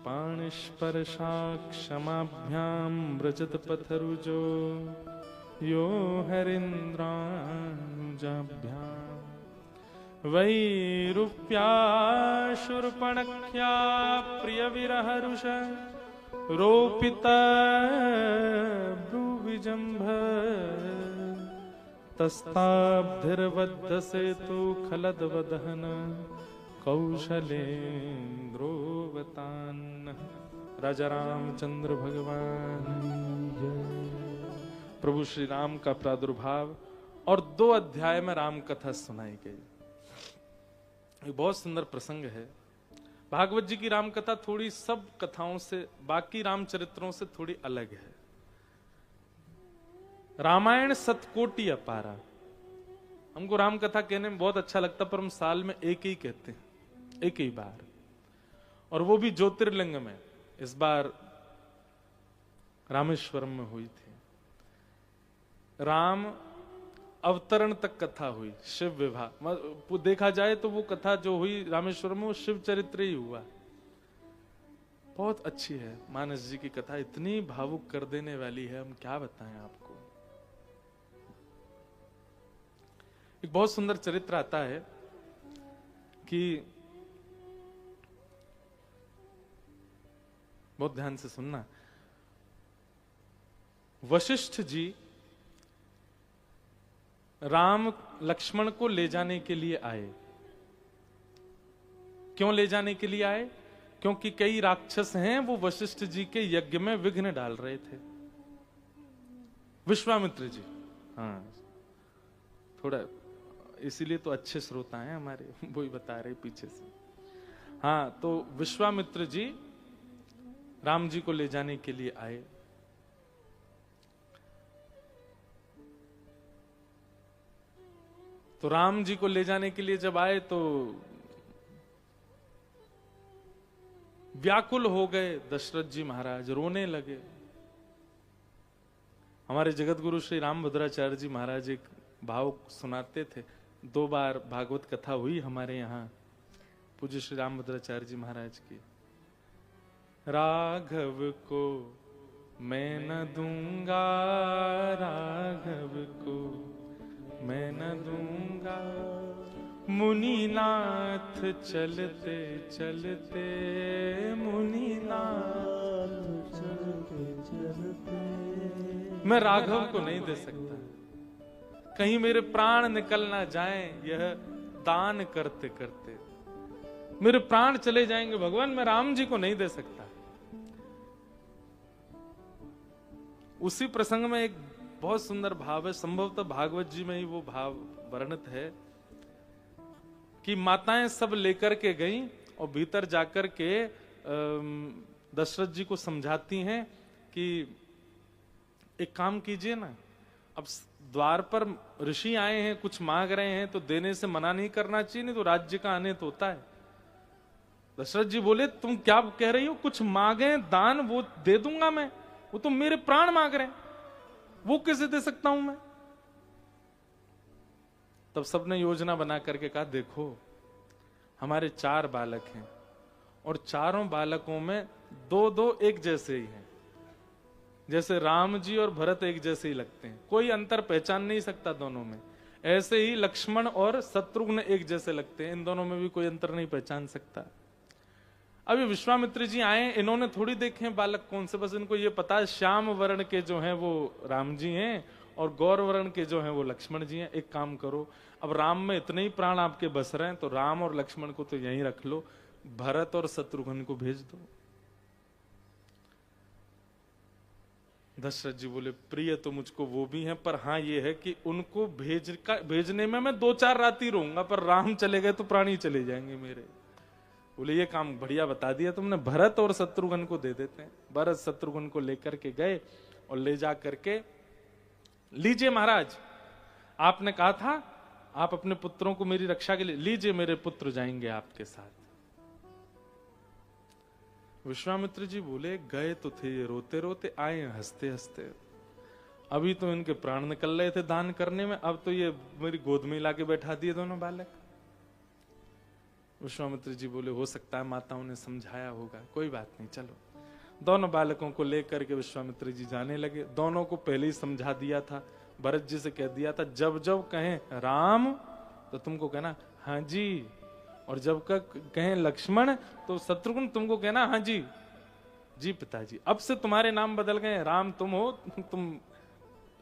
पाणिस्पर्शा क्षमाभ्यां व्रजत पथरुजो, यो हरीन्द्रानुजाभ्यां, वैरूप्या शूर्पणख्या प्रिय विरहरुष, रोपित भ्रुविजम्भ, तस्ताब्धिर्बद्ध सेतु खलद्वदहन, कौशलेन्द्रोवतान्न। राजा रामचंद्र भगवान जय। प्रभु श्री राम का प्रादुर्भाव और 2 अध्याय में राम कथा सुनाई गई। एक बहुत सुंदर प्रसंग है। भागवत जी की राम कथा थोड़ी सब कथाओं से, बाकी रामचरित्रों से थोड़ी अलग है। रामायण सतकोटि अपारा। हमको राम कथा कहने में बहुत अच्छा लगता, पर हम साल में एक ही कहते हैं, एक ही बार, और वो भी ज्योतिर्लिंग में। इस बार रामेश्वरम में हुई थी। राम अवतरण तक कथा हुई, शिव विवाह देखा जाए तो वो कथा जो हुई रामेश्वरम में वो शिव चरित्र ही हुआ। बहुत अच्छी है मानस जी की कथा, इतनी भावुक कर देने वाली है, हम क्या बताएं आपको। एक बहुत सुंदर चरित्र आता है कि, बहुत ध्यान से सुनना। वशिष्ठ जी राम लक्ष्मण को ले जाने के लिए आए। क्यों ले जाने के लिए आए? क्योंकि कई राक्षस हैं वो वशिष्ठ जी के यज्ञ में विघ्न डाल रहे थे। विश्वामित्र जी, हाँ थोड़ा इसीलिए तो अच्छे श्रोता हैं हमारे, वो ही बता रहे पीछे से। हाँ, तो विश्वामित्र जी राम जी को ले जाने के लिए आए। तो राम जी को ले जाने के लिए जब आए तो व्याकुल हो गए दशरथ जी महाराज, रोने लगे। हमारे जगत गुरु श्री रामभद्राचार्य जी महाराज एक भाव सुनाते थे। 2 बार भागवत कथा हुई हमारे यहाँ पूज्य श्री रामभद्राचार्य जी महाराज की। राघव को मैं न दूंगा, राघव को मैं न दूंगा, मुनिनाथ चलते चलते, मुनिनाथ चलते चलते, मैं राघव को नहीं दे सकता, कहीं मेरे प्राण निकल ना जाएं, यह दान करते करते मेरे प्राण चले जाएंगे भगवान, मैं राम जी को नहीं दे सकता। उसी प्रसंग में एक बहुत सुंदर भाव है, संभवतः भागवत जी में ही वो भाव वर्णित है कि माताएं सब लेकर के गईं और भीतर जाकर के दशरथ जी को समझाती हैं कि एक काम कीजिए ना, अब द्वार पर ऋषि आए हैं, कुछ मांग रहे हैं, तो देने से मना नहीं करना चाहिए, नहीं तो राज्य का अनित होता है। दशरथ जी बोले तुम क्या कह रही हो, कुछ मांगे दान वो दे दूंगा मैं, वो तो मेरे प्राण मांग रहे हैं, वो कैसे दे सकता हूं मैं। तब सबने योजना बना करके कहा देखो हमारे 4 बालक हैं और चारों बालकों में 2-2 एक जैसे ही हैं, जैसे राम जी और भरत एक जैसे ही लगते हैं, कोई अंतर पहचान नहीं सकता दोनों में। ऐसे ही लक्ष्मण और शत्रुघ्न एक जैसे लगते हैं, इन दोनों में भी कोई अंतर नहीं पहचान सकता। अभी विश्वामित्र जी आए, इन्होंने थोड़ी देखे हैं बालक कौन से, बस इनको ये पता है श्याम वर्ण के जो हैं वो राम जी हैं और गौर वर्ण के जो हैं वो लक्ष्मण जी हैं। एक काम करो, अब राम में इतने ही प्राण आपके बस रहे हैं तो राम और लक्ष्मण को तो यहीं रख लो, भरत और शत्रुघ्न को भेज दो। दशरथ जी बोले प्रिय तो मुझको वो भी हैं, पर हाँ ये है कि उनको भेजने में मैं 2-4 राती रहूंगा, पर राम चले गए तो प्राणी चले जाएंगे मेरे। बोले ये काम बढ़िया बता दिया तुमने, भरत और शत्रुघ्न को दे देते हैं। भरत शत्रुघ्न को लेकर के गए और ले जा करके, लीजिए महाराज आपने कहा था आप अपने पुत्रों को मेरी रक्षा के लिए, लीजिए मेरे पुत्र जाएंगे आपके साथ। विश्वामित्र जी बोले गए तो थे ये रोते रोते, आए हंसते हंसते, अभी तो इनके प्राण निकल रहे थे दान करने में, अब तो ये मेरी गोद में ला के बैठा दिए दोनों बालक। विश्वामित्र जी बोले हो सकता है माताओं ने समझाया होगा, कोई बात नहीं, चलो। दोनों बालकों को लेकर के विश्वामित्र जी जाने लगे। दोनों को पहले ही समझा दिया था, भरत जी से कह दिया था जब जब कहें राम तो तुमको कहना हाँ जी, और जब कहें लक्ष्मण तो शत्रुघ्न तुमको कहना हाँ जी, जी पिताजी। अब से तुम्हारे नाम बदल गए, राम तुम हो, तुम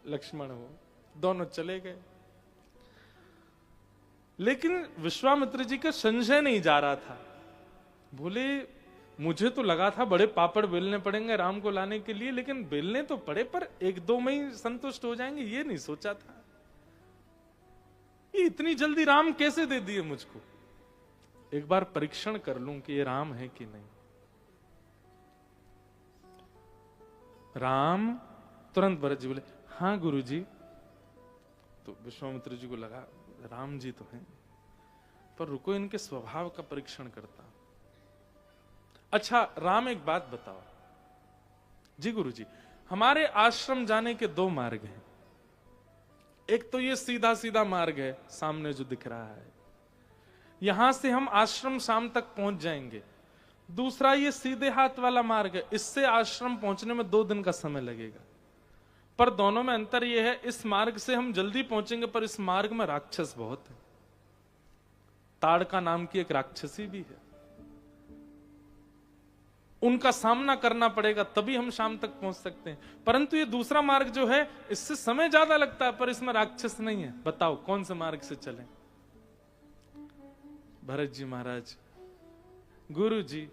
लक्ष्मण हो। दोनों चले गए, लेकिन विश्वामित्र जी का संशय नहीं जा रहा था। बोले मुझे तो लगा था बड़े पापड़ बेलने पड़ेंगे राम को लाने के लिए, लेकिन बेलने तो पड़े पर 1-2 में ही संतुष्ट हो जाएंगे, ये नहीं सोचा था। ये इतनी जल्दी राम कैसे दे दिए मुझको, एक बार परीक्षण कर लूं कि ये राम है कि नहीं। राम तुरंत भरत जी बोले हाँ गुरुजी। तो विश्वामित्र जी को लगा राम जी तो हैं, पर रुको इनके स्वभाव का परीक्षण करता। अच्छा राम एक बात बताओ। जी गुरुजी, हमारे आश्रम जाने के 2 मार्ग हैं। एक तो ये सीधा सीधा मार्ग है सामने जो दिख रहा है, यहां से हम आश्रम शाम तक पहुंच जाएंगे। दूसरा ये सीधे हाथ वाला मार्ग है, इससे आश्रम पहुंचने में 2 दिन का समय लगेगा। पर दोनों में अंतर यह है, इस मार्ग से हम जल्दी पहुंचेंगे, पर इस मार्ग में राक्षस बहुत है। ताड़का नाम की एक राक्षसी भी है, उनका सामना करना पड़ेगा, तभी हम शाम तक पहुंच सकते हैं। परंतु ये दूसरा मार्ग जो है इससे समय ज्यादा लगता है, पर इसमें राक्षस नहीं है। बताओ कौन से मार्ग से चलें? भरत जी महाराज, गुरु जी,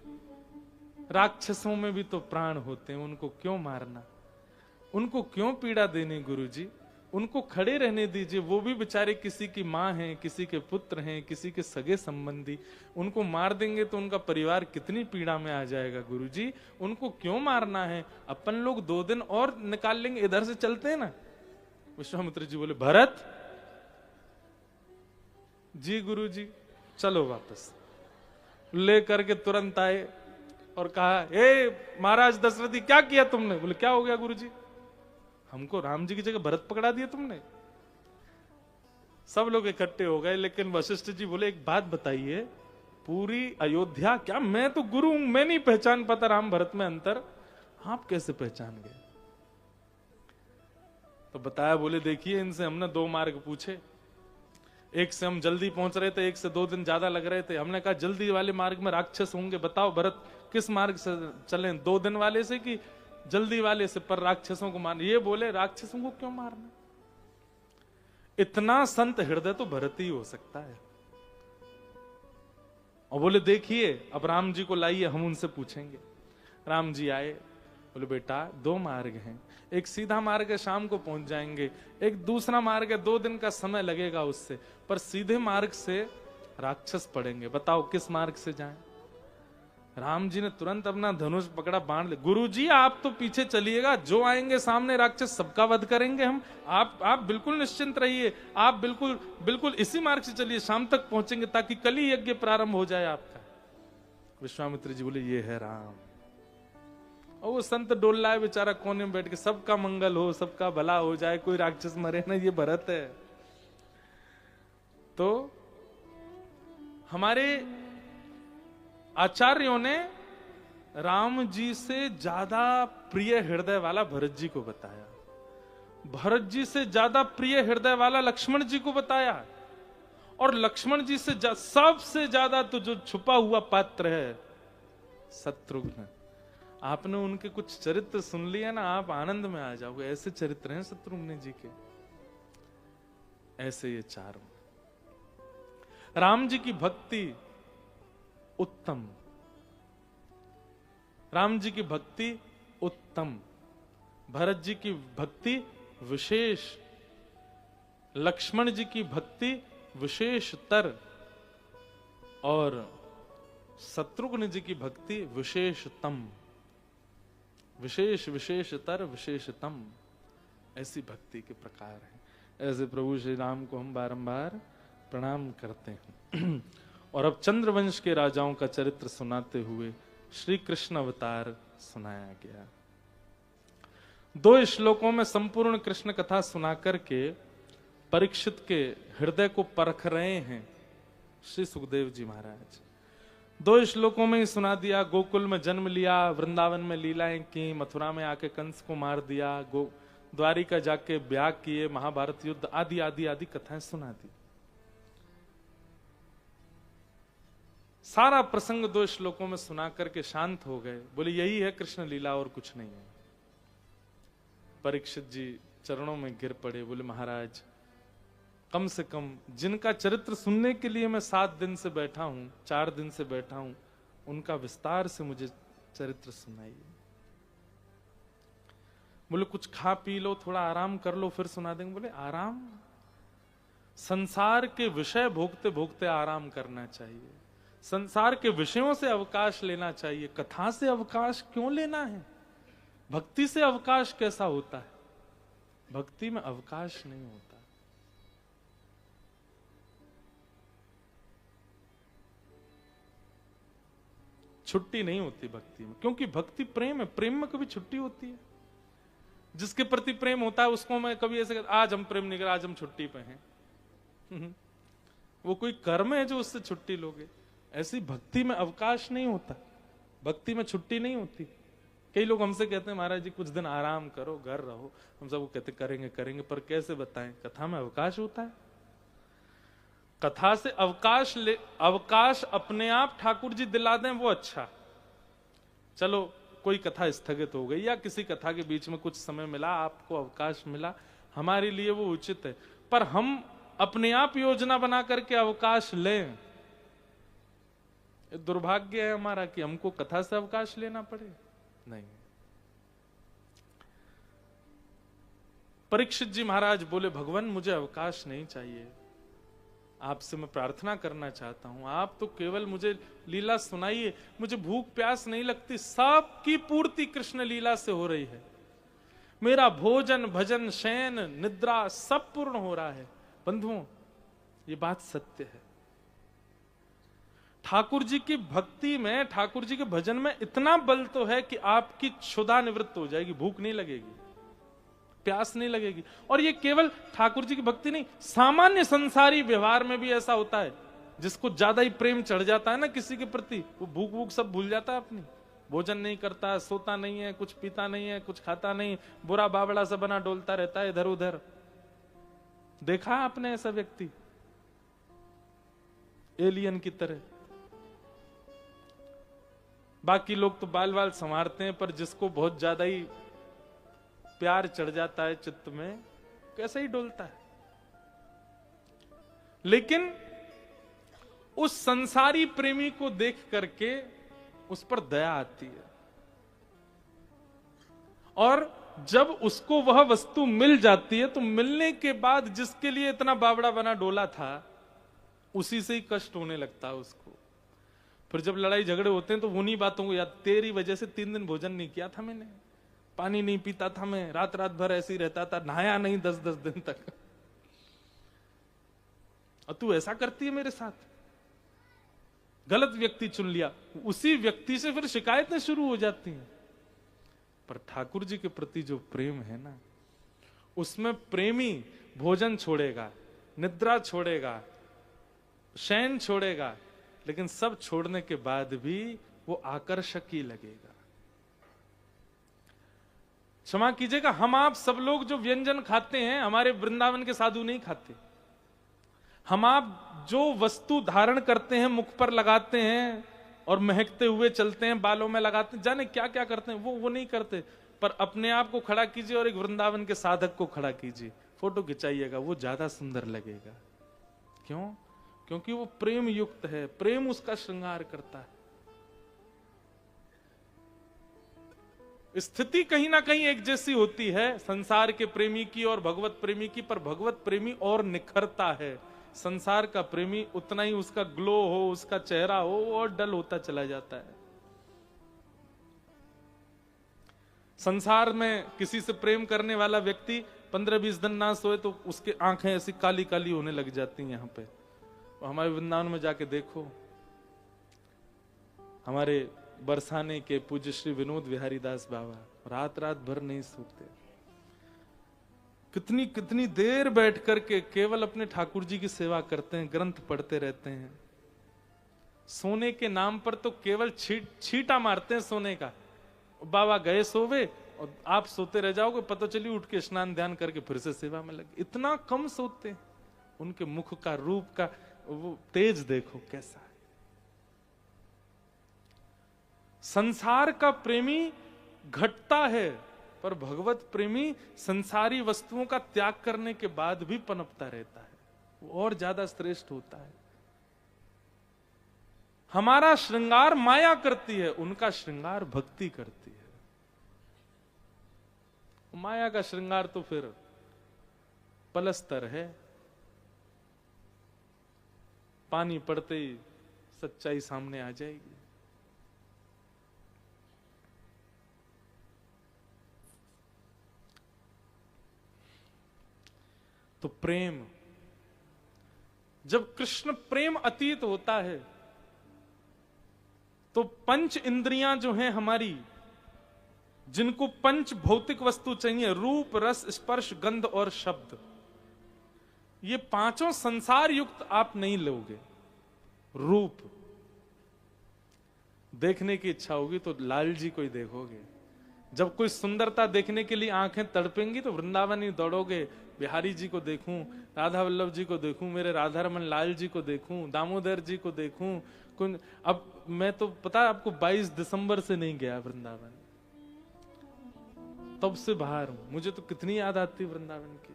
राक्षसों में भी तो प्राण होते हैं, उनको क्यों मारना, उनको क्यों पीड़ा देनी? गुरु जी उनको खड़े रहने दीजिए, वो भी बेचारे किसी की माँ हैं, किसी के पुत्र हैं, किसी के सगे संबंधी। उनको मार देंगे तो उनका परिवार कितनी पीड़ा में आ जाएगा। गुरु जी उनको क्यों मारना है, अपन लोग 2 दिन और निकाल लेंगे, इधर से चलते हैं ना। विश्वामित्र जी बोले भरत जी गुरु जी चलो वापस। ले करके तुरंत आए और कहा हे महाराज दशरथी क्या किया तुमने? बोले क्या हो गया गुरु जी, हमको राम जी की जगह भरत पकड़ा दिया तुमने। सब लोग इकट्ठे हो गए, लेकिन वशिष्ठ जी बोले एक बात बताइए, पूरी अयोध्या, क्या मैं तो गुरु हूं, मैं नहीं पहचान पाता राम भरत में अंतर, आप कैसे पहचान गए? तो बताया, बोले देखिए इनसे हमने 2 मार्ग पूछे, एक से हम जल्दी पहुंच रहे थे, एक से 2 दिन ज्यादा लग रहे थे। हमने कहा जल्दी वाले मार्ग में राक्षस होंगे, बताओ भरत किस मार्ग से चलें, 2 दिन वाले से कि जल्दी वाले से, पर राक्षसों को मारना। ये बोले राक्षसों को क्यों मारना? इतना संत हृदय तो भरत ही हो सकता है। और बोले देखिए अब राम जी को लाइए, हम उनसे पूछेंगे। राम जी आए, बोले बेटा दो मार्ग हैं, एक सीधा मार्ग है शाम को पहुंच जाएंगे, एक दूसरा मार्ग है 2 दिन का समय लगेगा उससे, पर सीधे मार्ग से राक्षस पड़ेंगे, बताओ किस मार्ग से जाएं? राम जी ने तुरंत अपना धनुष पकड़ा, बाण ले। गुरुजी आप तो पीछे चलिएगा, जो आएंगे सामने राक्षस सबका वध करेंगे हम, आप बिल्कुल निश्चिंत रहिए, आप बिल्कुल बिल्कुल इसी मार्ग से चलिए, शाम तक पहुंचेंगे ताकि कल ही यज्ञ प्रारंभ हो जाए आपका। विश्वामित्र जी बोले ये है राम। और वो संत डोल रहा है बेचारा कोने में बैठ के, सबका मंगल हो, सबका भला हो जाए, कोई राक्षस मरे ना, ये भरत है। तो हमारे आचार्यों ने राम जी से ज्यादा प्रिय हृदय वाला भरत जी को बताया, भरत जी से ज्यादा प्रिय हृदय वाला लक्ष्मण जी को बताया, और लक्ष्मण जी से सबसे ज्यादा तो जो छुपा हुआ पात्र है शत्रुघ्न। आपने उनके कुछ चरित्र सुन लिया ना, आप आनंद में आ जाओगे, ऐसे चरित्र हैं शत्रुघ्न जी के। ऐसे ये चारों। राम जी की भक्ति उत्तम, राम जी की भक्ति उत्तम, भरत जी की भक्ति विशेष, लक्ष्मण जी की भक्ति विशेषतर, और शत्रुघ्न जी की भक्ति विशेषतम, विशेष विशेषतर विशेषतम। ऐसी भक्ति के प्रकार हैं। ऐसे प्रभु श्री राम को हम बारंबार प्रणाम करते हैं। और अब चंद्रवंश के राजाओं का चरित्र सुनाते हुए श्री कृष्ण अवतार सुनाया गया। 2 श्लोकों में संपूर्ण कृष्ण कथा सुना करके परीक्षित के हृदय को परख रहे हैं श्री सुखदेव जी महाराज। 2 श्लोकों में ही सुना दिया, गोकुल में जन्म लिया, वृंदावन में लीलाएं की, मथुरा में आके कंस को मार दिया, द्वारिका जाके ब्याह किए, महाभारत युद्ध आदि आदि आदि कथाएं सुना दी। सारा प्रसंग 2 श्लोकों में सुना करके शांत हो गए। बोले यही है कृष्ण लीला और कुछ नहीं है। परीक्षित जी चरणों में गिर पड़े, बोले महाराज कम से कम जिनका चरित्र सुनने के लिए मैं 7 दिन से बैठा हूं, 4 दिन से बैठा हूं, उनका विस्तार से मुझे चरित्र सुनाइए। बोले कुछ खा पी लो, थोड़ा आराम कर लो, फिर सुना देंगे। बोले आराम? संसार के विषय भोगते भोगते आराम करना चाहिए, संसार के विषयों से अवकाश लेना चाहिए। कथा से अवकाश क्यों लेना है? भक्ति से अवकाश कैसा होता है? भक्ति में अवकाश नहीं होता। छुट्टी नहीं होती भक्ति में, क्योंकि भक्ति प्रेम है। प्रेम में कभी छुट्टी होती है? जिसके प्रति प्रेम होता है उसको मैं कभी ऐसे आज हम प्रेम नहीं कर, आज हम छुट्टी पे हैं। वो कोई कर्म है जो उससे छुट्टी लोगे। ऐसी भक्ति में अवकाश नहीं होता, भक्ति में छुट्टी नहीं होती। कई लोग हमसे कहते हैं महाराज जी कुछ दिन आराम करो, घर रहो। हम सबको कहते करेंगे करेंगे, पर कैसे बताएं? कथा में अवकाश होता है? कथा से अवकाश अपने आप ठाकुर जी दिला दें वो अच्छा। चलो कोई कथा स्थगित हो गई या किसी कथा के बीच में कुछ समय मिला, आपको अवकाश मिला, हमारे लिए वो उचित है। पर हम अपने आप योजना बना करके अवकाश लें, दुर्भाग्य है हमारा कि हमको कथा से अवकाश लेना पड़े। नहीं। परीक्षित जी महाराज बोले भगवान मुझे अवकाश नहीं चाहिए, आपसे मैं प्रार्थना करना चाहता हूं, आप तो केवल मुझे लीला सुनाइए, मुझे भूख प्यास नहीं लगती, सबकी पूर्ति कृष्ण लीला से हो रही है। मेरा भोजन भजन शयन निद्रा सब पूर्ण हो रहा है। बंधुओं ये बात सत्य है। ठाकुर जी की भक्ति में, ठाकुर जी के भजन में इतना बल तो है कि आपकी क्षुधा निवृत्त हो जाएगी, भूख नहीं लगेगी, प्यास नहीं लगेगी। और ये केवल ठाकुर जी की भक्ति नहीं, सामान्य संसारी व्यवहार में भी ऐसा होता है। जिसको ज्यादा ही प्रेम चढ़ जाता है ना किसी के प्रति, वो भूख भूख सब भूल जाता है अपनी, भोजन नहीं करता, सोता नहीं है, कुछ पीता नहीं है, कुछ खाता नहीं, बुरा बावड़ा सा बना डोलता रहता है इधर उधर। देखा आपने ऐसा व्यक्ति एलियन की तरह? बाकी लोग तो बाल बाल संवारते हैं, पर जिसको बहुत ज्यादा ही प्यार चढ़ जाता है चित्त में, कैसे ही डोलता है। लेकिन उस संसारी प्रेमी को देख करके उस पर दया आती है, और जब उसको वह वस्तु मिल जाती है तो मिलने के बाद जिसके लिए इतना बावड़ा बना डोला था, उसी से ही कष्ट होने लगता है उसको। फिर जब लड़ाई झगड़े होते हैं तो उन्हीं बातों को याद, तेरी वजह से 3 दिन भोजन नहीं किया था मैंने, पानी नहीं पीता था मैं, रात रात भर ऐसे ही रहता था, नहाया नहीं 10-10 दिन तक, और तू ऐसा करती है मेरे साथ, गलत व्यक्ति चुन लिया। उसी व्यक्ति से फिर शिकायतें शुरू हो जाती हैं। पर ठाकुर जी के प्रति जो प्रेम है ना, उसमें प्रेमी भोजन छोड़ेगा, निद्रा छोड़ेगा, शयन छोड़ेगा, लेकिन सब छोड़ने के बाद भी वो आकर्षक ही लगेगा। क्षमा कीजिएगा, हम आप सब लोग जो व्यंजन खाते हैं, हमारे वृंदावन के साधु नहीं खाते। हम आप जो वस्तु धारण करते हैं, मुख पर लगाते हैं और महकते हुए चलते हैं, बालों में लगाते हैं, जाने क्या क्या करते हैं, वो नहीं करते। पर अपने आप को खड़ा कीजिए और एक वृंदावन के साधक को खड़ा कीजिए, फोटो खिंचाइएगा, वो ज्यादा सुंदर लगेगा। क्यों? क्योंकि वो प्रेम युक्त है, प्रेम उसका श्रृंगार करता है। स्थिति कहीं ना कहीं एक जैसी होती है संसार के प्रेमी की और भगवत प्रेमी की, पर भगवत प्रेमी और निखरता है। संसार का प्रेमी उतना ही उसका ग्लो हो, उसका चेहरा हो, और डल होता चला जाता है। संसार में किसी से प्रेम करने वाला व्यक्ति 15-20 दिन ना सोए तो उसकी आंखें ऐसी काली काली होने लग जाती हैं। यहाँ पे हमारे वृंदावन में जाके देखो, हमारे बरसाने के पूज्य श्री विनोद विहारी दास बाबा रात रात भर नहीं सोते, कितनी कितनी देर बैठ करके केवल अपने ठाकुर जी की सेवा करते हैं, ग्रंथ पढ़ते रहते हैं। सोने के नाम पर तो केवल छींटा मारते हैं सोने का। बाबा गए सोवे और आप सोते रह जाओगे, पता चली उठ के स्नान ध्यान करके फिर से सेवा में लगे। इतना कम सोते हैं। उनके मुख का, रूप का वो तेज देखो कैसा है। संसार का प्रेमी घटता है, पर भगवत प्रेमी संसारी वस्तुओं का त्याग करने के बाद भी पनपता रहता है, वो और ज्यादा श्रेष्ठ होता है। हमारा श्रृंगार माया करती है, उनका श्रृंगार भक्ति करती है। माया का श्रृंगार तो फिर पलस्तर है, पानी पड़ते ही सच्चाई सामने आ जाएगी। तो प्रेम, जब कृष्ण प्रेम अतीत होता है तो पंच इंद्रियां जो हैं हमारी, जिनको पंच भौतिक वस्तु चाहिए, रूप रस स्पर्श गंध और शब्द, ये पांचों संसार युक्त आप नहीं लोगे। रूप देखने की इच्छा होगी तो लाल जी को ही देखोगे। जब कोई सुंदरता देखने के लिए आंखें तड़पेंगी तो वृंदावन ही दौड़ोगे, बिहारी जी को देखूं, राधा वल्लभ जी को देखूं, मेरे राधा रमन लाल जी को देखूं, दामोदर जी को देखूं। अब मैं तो पता है आपको 22 दिसंबर से नहीं गया वृंदावन, तब से बाहर हूं। मुझे तो कितनी याद आती वृंदावन की।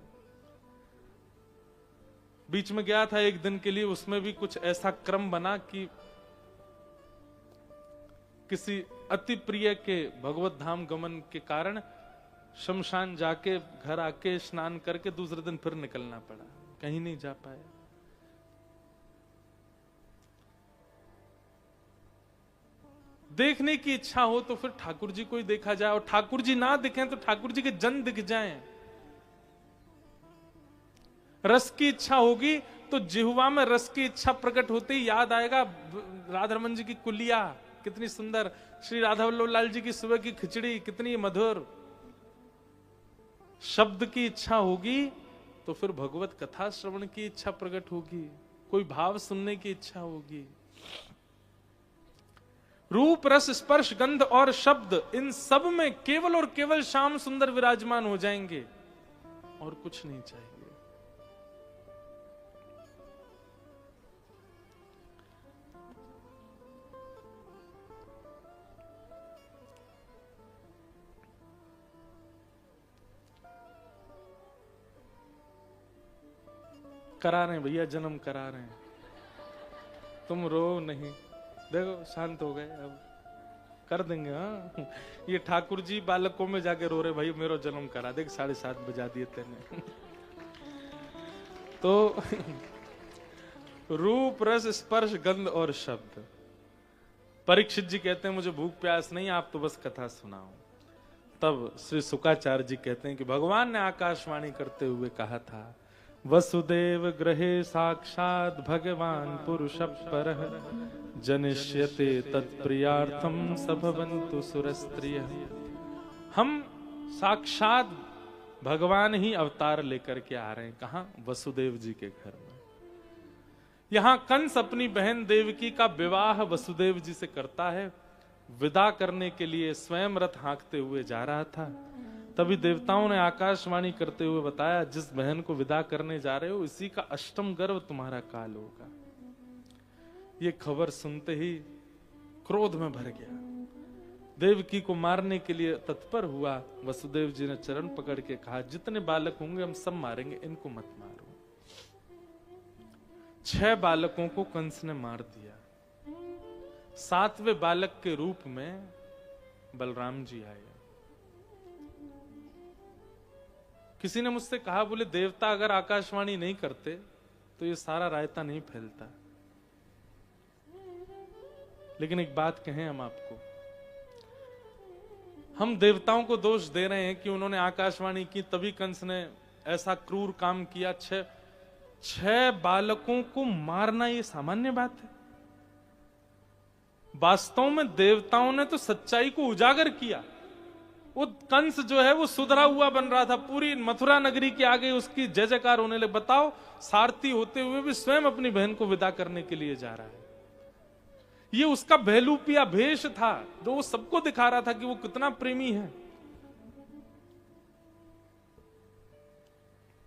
बीच में गया था एक दिन के लिए, उसमें भी कुछ ऐसा क्रम बना कि किसी अति प्रिय के भगवत धाम गमन के कारण शमशान जाके घर आके स्नान करके दूसरे दिन फिर निकलना पड़ा, कहीं नहीं जा पाए। देखने की इच्छा हो तो फिर ठाकुर जी को ही देखा जाए, और ठाकुर जी ना दिखें तो ठाकुर जी के जन दिख जाएं। रस की इच्छा होगी तो जिह्वा में रस की इच्छा प्रकट होते ही याद आएगा राधा रमन जी की कुलिया कितनी सुंदर, श्री राधा वल्लभ लाल जी की सुबह की खिचड़ी कितनी मधुर। शब्द की इच्छा होगी तो फिर भगवत कथा श्रवण की इच्छा प्रकट होगी, कोई भाव सुनने की इच्छा होगी। रूप रस स्पर्श गंध और शब्द, इन सब में केवल और केवल श्याम सुंदर विराजमान हो जाएंगे और कुछ नहीं चाहिए। करा रहे हैं भैया, जन्म करा रहे हैं, तुम रो नहीं। देखो शांत हो गए, अब कर देंगे। हाँ, ये ठाकुर जी बालकों में जाके रो रहे, भाई मेरा जन्म करा। देख 7:30 बजा दिए तेने। तो रूप रस स्पर्श गंध और शब्द। परीक्षित जी कहते हैं मुझे भूख प्यास नहीं, आप तो बस कथा सुनाओ। तब श्री शुकाचार्य जी कहते हैं कि भगवान ने आकाशवाणी करते हुए कहा था, वसुदेव गृहे साक्षात भगवान पुरुष परः जनिष्यते तत्प्रियार्थम सभवन्तु सुरस्त्रिय। हम साक्षात भगवान ही अवतार लेकर के आ रहे हैं। कहां? वसुदेव जी के घर में। यहां कंस अपनी बहन देवकी का विवाह वसुदेव जी से करता है। विदा करने के लिए स्वयं रथ हाँकते हुए जा रहा था। तभी देवताओं ने आकाशवाणी करते हुए बताया, जिस बहन को विदा करने जा रहे हो इसी का अष्टम गर्भ तुम्हारा काल होगा। ये खबर सुनते ही क्रोध में भर गया, देवकी को मारने के लिए तत्पर हुआ। वसुदेव जी ने चरण पकड़ के कहा, जितने बालक होंगे हम सब मारेंगे, इनको मत मारो। 6 बालकों को कंस ने मार दिया। 7वें बालक के रूप में बलराम जी आए। किसी ने मुझसे कहा, बोले देवता अगर आकाशवाणी नहीं करते तो ये सारा रायता नहीं फैलता। लेकिन एक बात कहें हम आपको, हम देवताओं को दोष दे रहे हैं कि उन्होंने आकाशवाणी की तभी कंस ने ऐसा क्रूर काम किया। 6 बालकों को मारना ये सामान्य बात है। वास्तव में देवताओं ने तो सच्चाई को उजागर किया। वो कंस जो है वो सुधरा हुआ बन रहा था, पूरी मथुरा नगरी के आगे उसकी जय जयकार होने लगे। बताओ, सारथी होते हुए भी स्वयं अपनी बहन को विदा करने के लिए जा रहा है। ये उसका बहलूपिया भेष था जो वो सबको दिखा रहा था कि वो कितना प्रेमी है।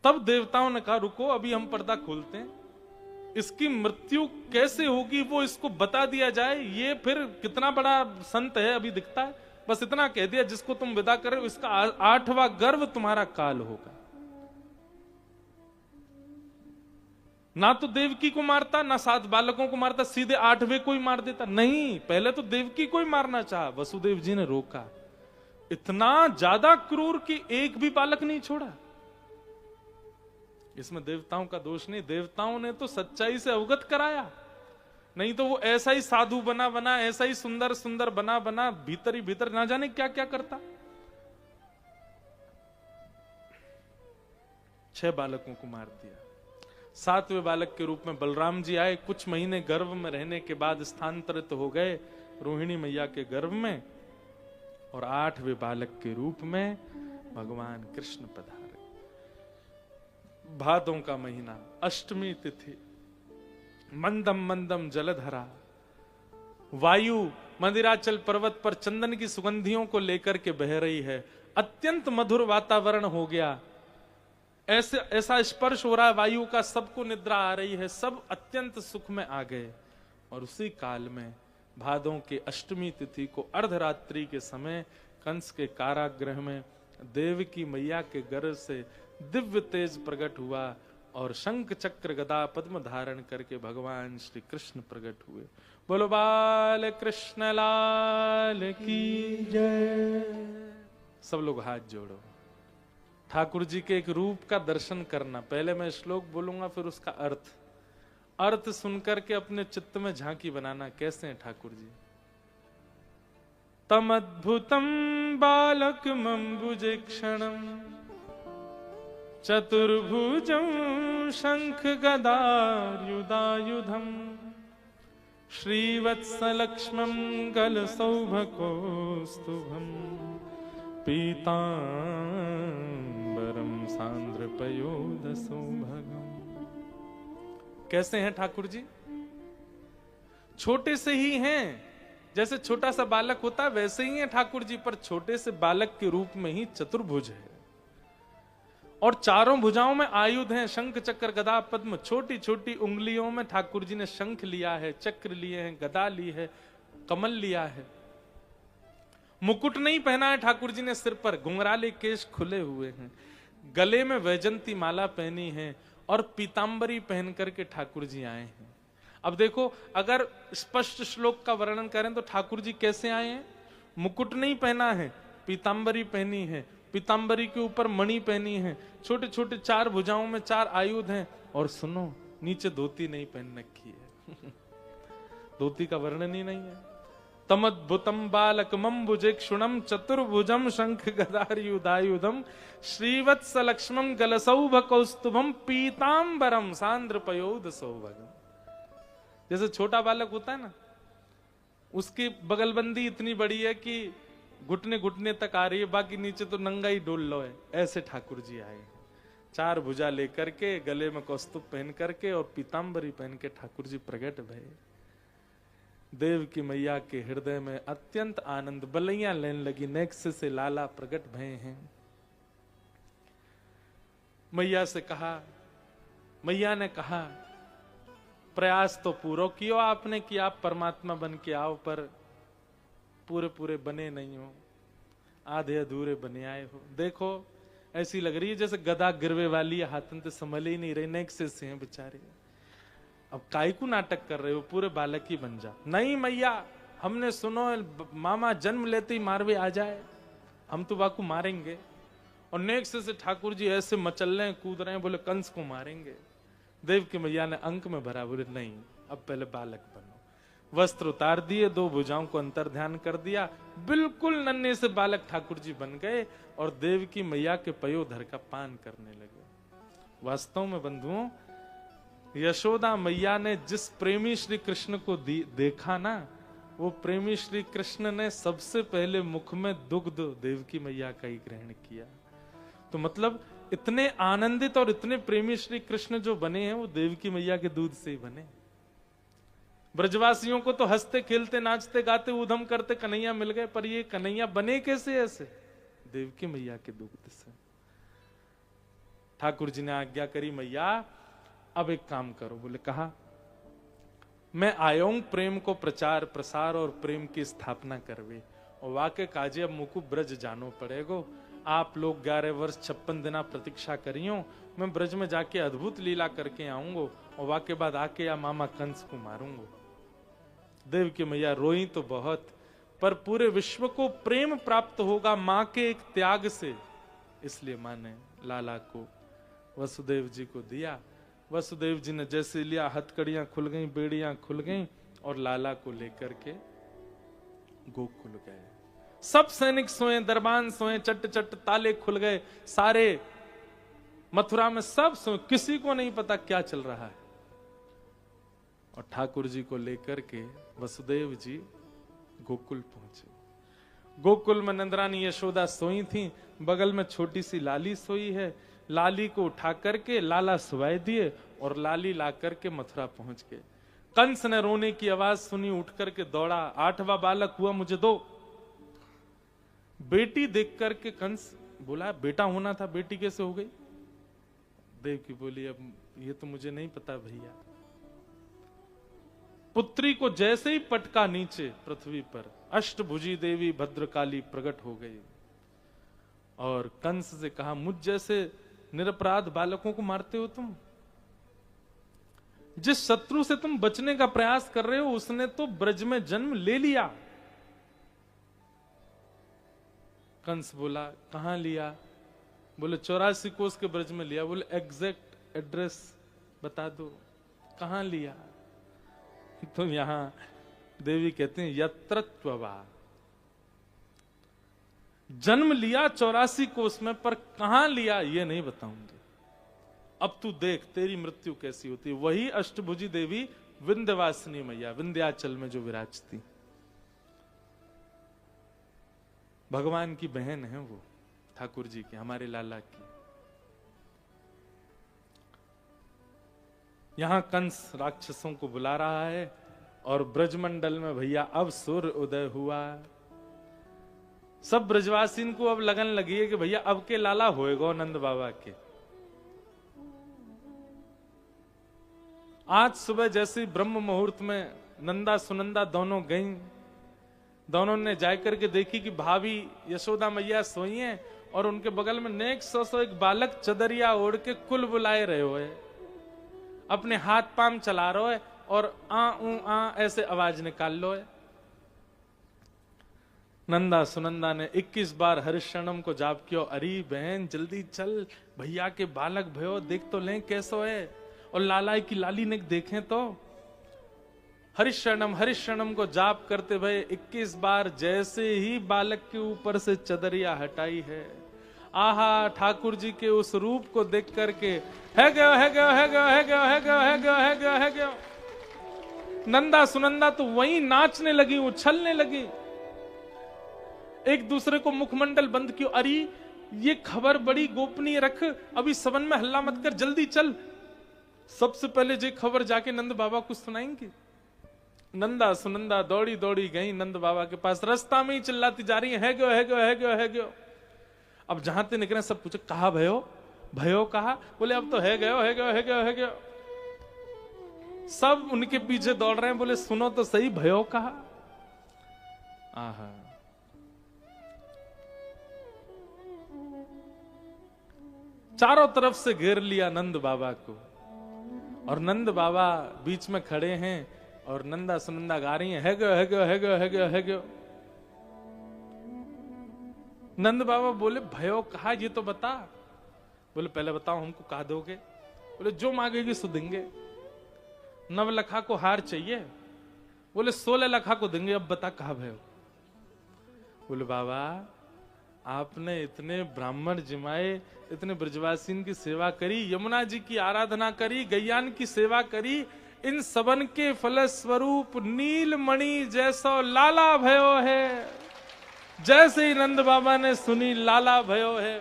तब देवताओं ने कहा, रुको अभी हम पर्दा खोलते हैं, इसकी मृत्यु कैसे होगी वो इसको बता दिया जाए। ये फिर कितना बड़ा संत है अभी दिखता है। बस इतना कह दिया, जिसको तुम विदा कर रहे हो इसका 8वां गर्भ तुम्हारा काल होगा। ना तो देवकी को मारता, ना 7 बालकों को मारता, सीधे 8वें को ही मार देता। नहीं, पहले तो देवकी को ही मारना चाहा, वसुदेव जी ने रोका। इतना ज्यादा क्रूर कि एक भी बालक नहीं छोड़ा। इसमें देवताओं का दोष नहीं, देवताओं ने तो सच्चाई से अवगत कराया। नहीं तो वो ऐसा ही साधु बना बना, ऐसा ही सुंदर सुंदर बना बना भीतर ही भीतर ना जाने क्या क्या करता। 6 बालकों को मार दिया। 7वें बालक के रूप में बलराम जी आए। कुछ महीने गर्भ में रहने के बाद स्थानांतरित हो गए रोहिणी मैया के गर्भ में, और 8वें बालक के रूप में भगवान कृष्ण पधारे। भादों का महीना, अष्टमी तिथि, मंदम मंदम जलधरा, वायु मंदिराचल पर्वत पर चंदन की सुगंधियों को लेकर के बह रही है। अत्यंत मधुर वातावरण हो गया। ऐसा स्पर्श हो रहा है वायु का, सबको निद्रा आ रही है, सब अत्यंत सुख में आ गए। और उसी काल में भादों के अष्टमी तिथि को अर्धरात्रि के समय कंस के कारागृह में देवकी मैया के गर्भ से दिव्य तेज प्रकट हुआ और शंख चक्र गदा पद्म धारण करके भगवान श्री कृष्ण प्रकट हुए। बोलो बाल कृष्ण लाल की जय। सब लोग हाथ जोड़ो। ठाकुर जी के एक रूप का दर्शन करना। पहले मैं श्लोक बोलूंगा, फिर उसका अर्थ सुनकर के अपने चित्त में झांकी बनाना। कैसे हैं ठाकुर जी? तम अद्भुतम बालक मंबुजे क्षणम चतुर्भुजं शंख गदायुधायुधम श्रीवत्सलक्ष्मं गलसौभकोस्तुभं पीतांबरम सांद्रपयोदसौभगम। कैसे हैं ठाकुर जी? छोटे से ही हैं, जैसे छोटा सा बालक होता है वैसे ही हैं ठाकुर जी, पर छोटे से बालक के रूप में ही चतुर्भुज है और चारों भुजाओं में आयुध हैं, शंख चक्र गदा पद्म। छोटी छोटी उंगलियों में ठाकुर जी ने शंख लिया है, चक्र लिए हैं, गदा ली है, कमल लिया है। मुकुट नहीं पहना है ठाकुर जी ने सिर पर, घुंघराले केश खुले हुए हैं, गले में वैजंती माला पहनी है और पीतांबरी पहन करके ठाकुर जी आए हैं। अब देखो, अगर स्पष्ट श्लोक का वर्णन करें तो ठाकुर जी कैसे आए हैं? मुकुट नहीं पहना है, पीतांबरी पहनी है, पीतांबरी के ऊपर मणि पहनी है, छोटे छोटे 4 भुजाओं में 4 आयुध हैं, और सुनो, नीचे धोती नहीं पहन रखी है। धोती का वर्णन ही नहीं है। तमद्भुतम बालकमं भुजेक्षुणम चतुर्भुजम शंख गदायुधायुधम श्रीवत्स लक्ष्मम गलसौभ कौस्तुभम पीतांबरम सांद्र पयोध सौभगम। जैसे छोटा बालक होता है ना, उसकी बगलबंदी इतनी बड़ी है कि घुटने घुटने तक आ रही है, बाकी नीचे तो नंगा ही डोल लो है। ऐसे ठाकुर जी आए हैं, 4 भुजा लेकर के, गले में कौस्तुभ पहन करके और पीतांबरी पहन के ठाकुर जी प्रकट भये। देव की मैया के हृदय में अत्यंत आनंद, बलैया लेने लगी, नेक्स से लाला प्रकट भये हैं। मैया से कहा, मैया ने कहा, प्रयास तो पूरा कियो आपने कि आप परमात्मा बन के आओ, पर पूरे पूरे बने नहीं हो, आधे अधूरे बने आए हो। देखो ऐसी लग रही है जैसे गदा गिरवे वाली, हाथन तो संभल ही नहीं रहे, नेक्स से हैं बेचारे। अब काय को नाटक कर रहे हो, पूरे बालक ही बन जा। नहीं मैया, हमने सुनो मामा जन्म लेते ही मारवे आ जाए, हम तो वाकू मारेंगे। और नेक्स्ट से ठाकुर जी ऐसे मचल रहे, कूद रहे हैं, बोले कंस को मारेंगे। देव की मैया ने अंक में भरा, बोले नहीं, अब पहले बालक बनो। वस्त्र उतार दिए, 2 भुजाओं को अंतर ध्यान कर दिया, बिल्कुल नन्हे से बालक ठाकुर जी बन गए और देव की मैया के पयोधर का पान करने लगे। वास्तव में बंधुओं, यशोदा मैया ने जिस प्रेमी श्री कृष्ण को देखा ना, वो प्रेमी श्री कृष्ण ने सबसे पहले मुख में दुग्ध देव की मैया का ही ग्रहण किया। तो मतलब इतने आनंदित और इतने प्रेमी श्री कृष्ण जो बने हैं, वो देव की मैया के दूध से ही बने। ब्रजवासियों को तो हंसते खेलते नाचते गाते उधम करते कन्हैया मिल गए, पर ये कन्हैया बने कैसे? ऐसे देव की मैया के दूध से। ठाकुर जी ने आज्ञा करी, मैया अब एक काम करो। बोले कहा, मैं आया हूं प्रेम को प्रचार प्रसार और प्रेम की स्थापना करवे, और वाके काजे अब मुकु ब्रज जानो पड़ेगो। आप लोग 11 वर्ष 56 दिना प्रतीक्षा करियो, मैं ब्रज में जाके अद्भुत लीला करके आऊंगो, और वाके बाद आके या मामा कंस को मारूंगो। देव की मैया रोई तो बहुत, पर पूरे विश्व को प्रेम प्राप्त होगा मां के एक त्याग से, इसलिए मां ने लाला को वसुदेव जी को दिया। वसुदेव जी ने जैसे लिया, हथकड़ियां खुल गई, बेड़ियां खुल गई, और लाला को लेकर के गोकुल गए। सब सैनिक सोए, दरबान सोए, चट चट ताले खुल गए, सारे मथुरा में सब सोए, किसी को नहीं पता क्या चल रहा है। और ठाकुर जी को लेकर के वसुदेव जी गोकुल पहुंचे। गोकुल में नंदरानी यशोदा सोई थी, बगल में छोटी सी लाली सोई है। लाली को उठा करके लाला सुवाए दिए, और लाली ला करके मथुरा पहुंच गए। कंस ने रोने की आवाज सुनी, उठ करके दौड़ा, 8वां बालक हुआ, मुझे दो। बेटी देख करके कंस बोला, बेटा होना था, बेटी कैसे हो गई? देव की बोली, अब ये तो मुझे नहीं पता भैया। पुत्री को जैसे ही पटका नीचे पृथ्वी पर, अष्टभुजी देवी भद्रकाली प्रकट हो गई, और कंस से कहा, मुझ जैसे निरपराध बालकों को मारते हो तुम? जिस शत्रु से तुम बचने का प्रयास कर रहे हो, उसने तो ब्रज में जन्म ले लिया। कंस बोला, कहां लिया? बोले 84 कोस के ब्रज में लिया। बोले एग्जैक्ट एड्रेस बता दो, कहां लिया? तो यहां देवी कहते हैं, यत्रत्ववा, जन्म लिया 84 कोस में, पर कहां लिया ये नहीं बताऊंगी। अब तू देख तेरी मृत्यु कैसी होती है। वही अष्टभुजी देवी विंध्यवासिनी मैया, विंध्याचल में जो विराजती, भगवान की बहन है वो, ठाकुर जी की, हमारे लाला की। यहां कंस राक्षसों को बुला रहा है, और ब्रजमंडल में भैया अब सूर्य उदय हुआ। सब ब्रजवासीन को अब लगन लगी है कि भैया अब के लाला होएगा नंद बाबा के। आज सुबह जैसे ब्रह्म मुहूर्त में नंदा सुनंदा दोनों गईं, दोनों ने जाकर के देखी कि भाभी यशोदा मैया सोई हैं, और उनके बगल में नेक 100 एक बालक चदरिया ओढ़ के कुल बुलाए रहे हुए। अपने हाथ पाम चला रहो है और आ ऐसे आवाज निकाल लो है। नंदा सुनंदा ने 21 बार हरिशरणम को जाप किया। अरे बहन जल्दी चल, भैया के बालक भयो देख तो लें कैसो है, और लालाई की लाली ने देखें तो। हरिशरणम को जाप करते भये 21 बार। जैसे ही बालक के ऊपर से चदरिया हटाई है, आहा ठाकुर जी के उस रूप को देख करके है गयो है गयो है गयो है गयो है गयो है गयो है गयो है गयो। नंदा सुनंदा तो वहीं नाचने लगी, उछलने लगी, एक दूसरे को मुखमंडल बंद क्यों। अरे ये खबर बड़ी गोपनीय रख, अभी सवन में हल्ला मत कर, जल्दी चल। सबसे पहले ये खबर जाके नंद बाबा को सुनाएंगे। नंदा सुनंदा दौड़ी दौड़ी गई नंद बाबा के पास। रास्ता में ही चिल्लाती जा रही है गयो है गयो है गयो है गयो। अब जहां ते निकले सब पूछे कहा भयो, भयो कहा? बोले अब तो है गयो है गयो है गयो है गयो। सब उनके पीछे दौड़ रहे हैं, बोले सुनो तो सही, भयो कहा? आहा चारों तरफ से घेर लिया नंद बाबा को, और नंद बाबा बीच में खड़े हैं और नंदा सुनंदा गा रही है गयो है गयो है गयो है गयो है गयो। नंद बाबा बोले भयो कहा ये तो बता। बोले पहले बताओ हमको कहा दोगे? बोले जो मांगेगी सो देंगे। 9 लखा को हार चाहिए। बोले 16 लखा को देंगे, अब बता कहा भयो? बोले बाबा आपने इतने ब्राह्मण जिमाए, इतने ब्रजवासीन की सेवा करी, यमुना जी की आराधना करी, गैयान की सेवा करी, इन सबन के फलस्वरूप नीलमणि जैसो लाला भयो है। जैसे ही नंद बाबा ने सुनी लाला भयो है,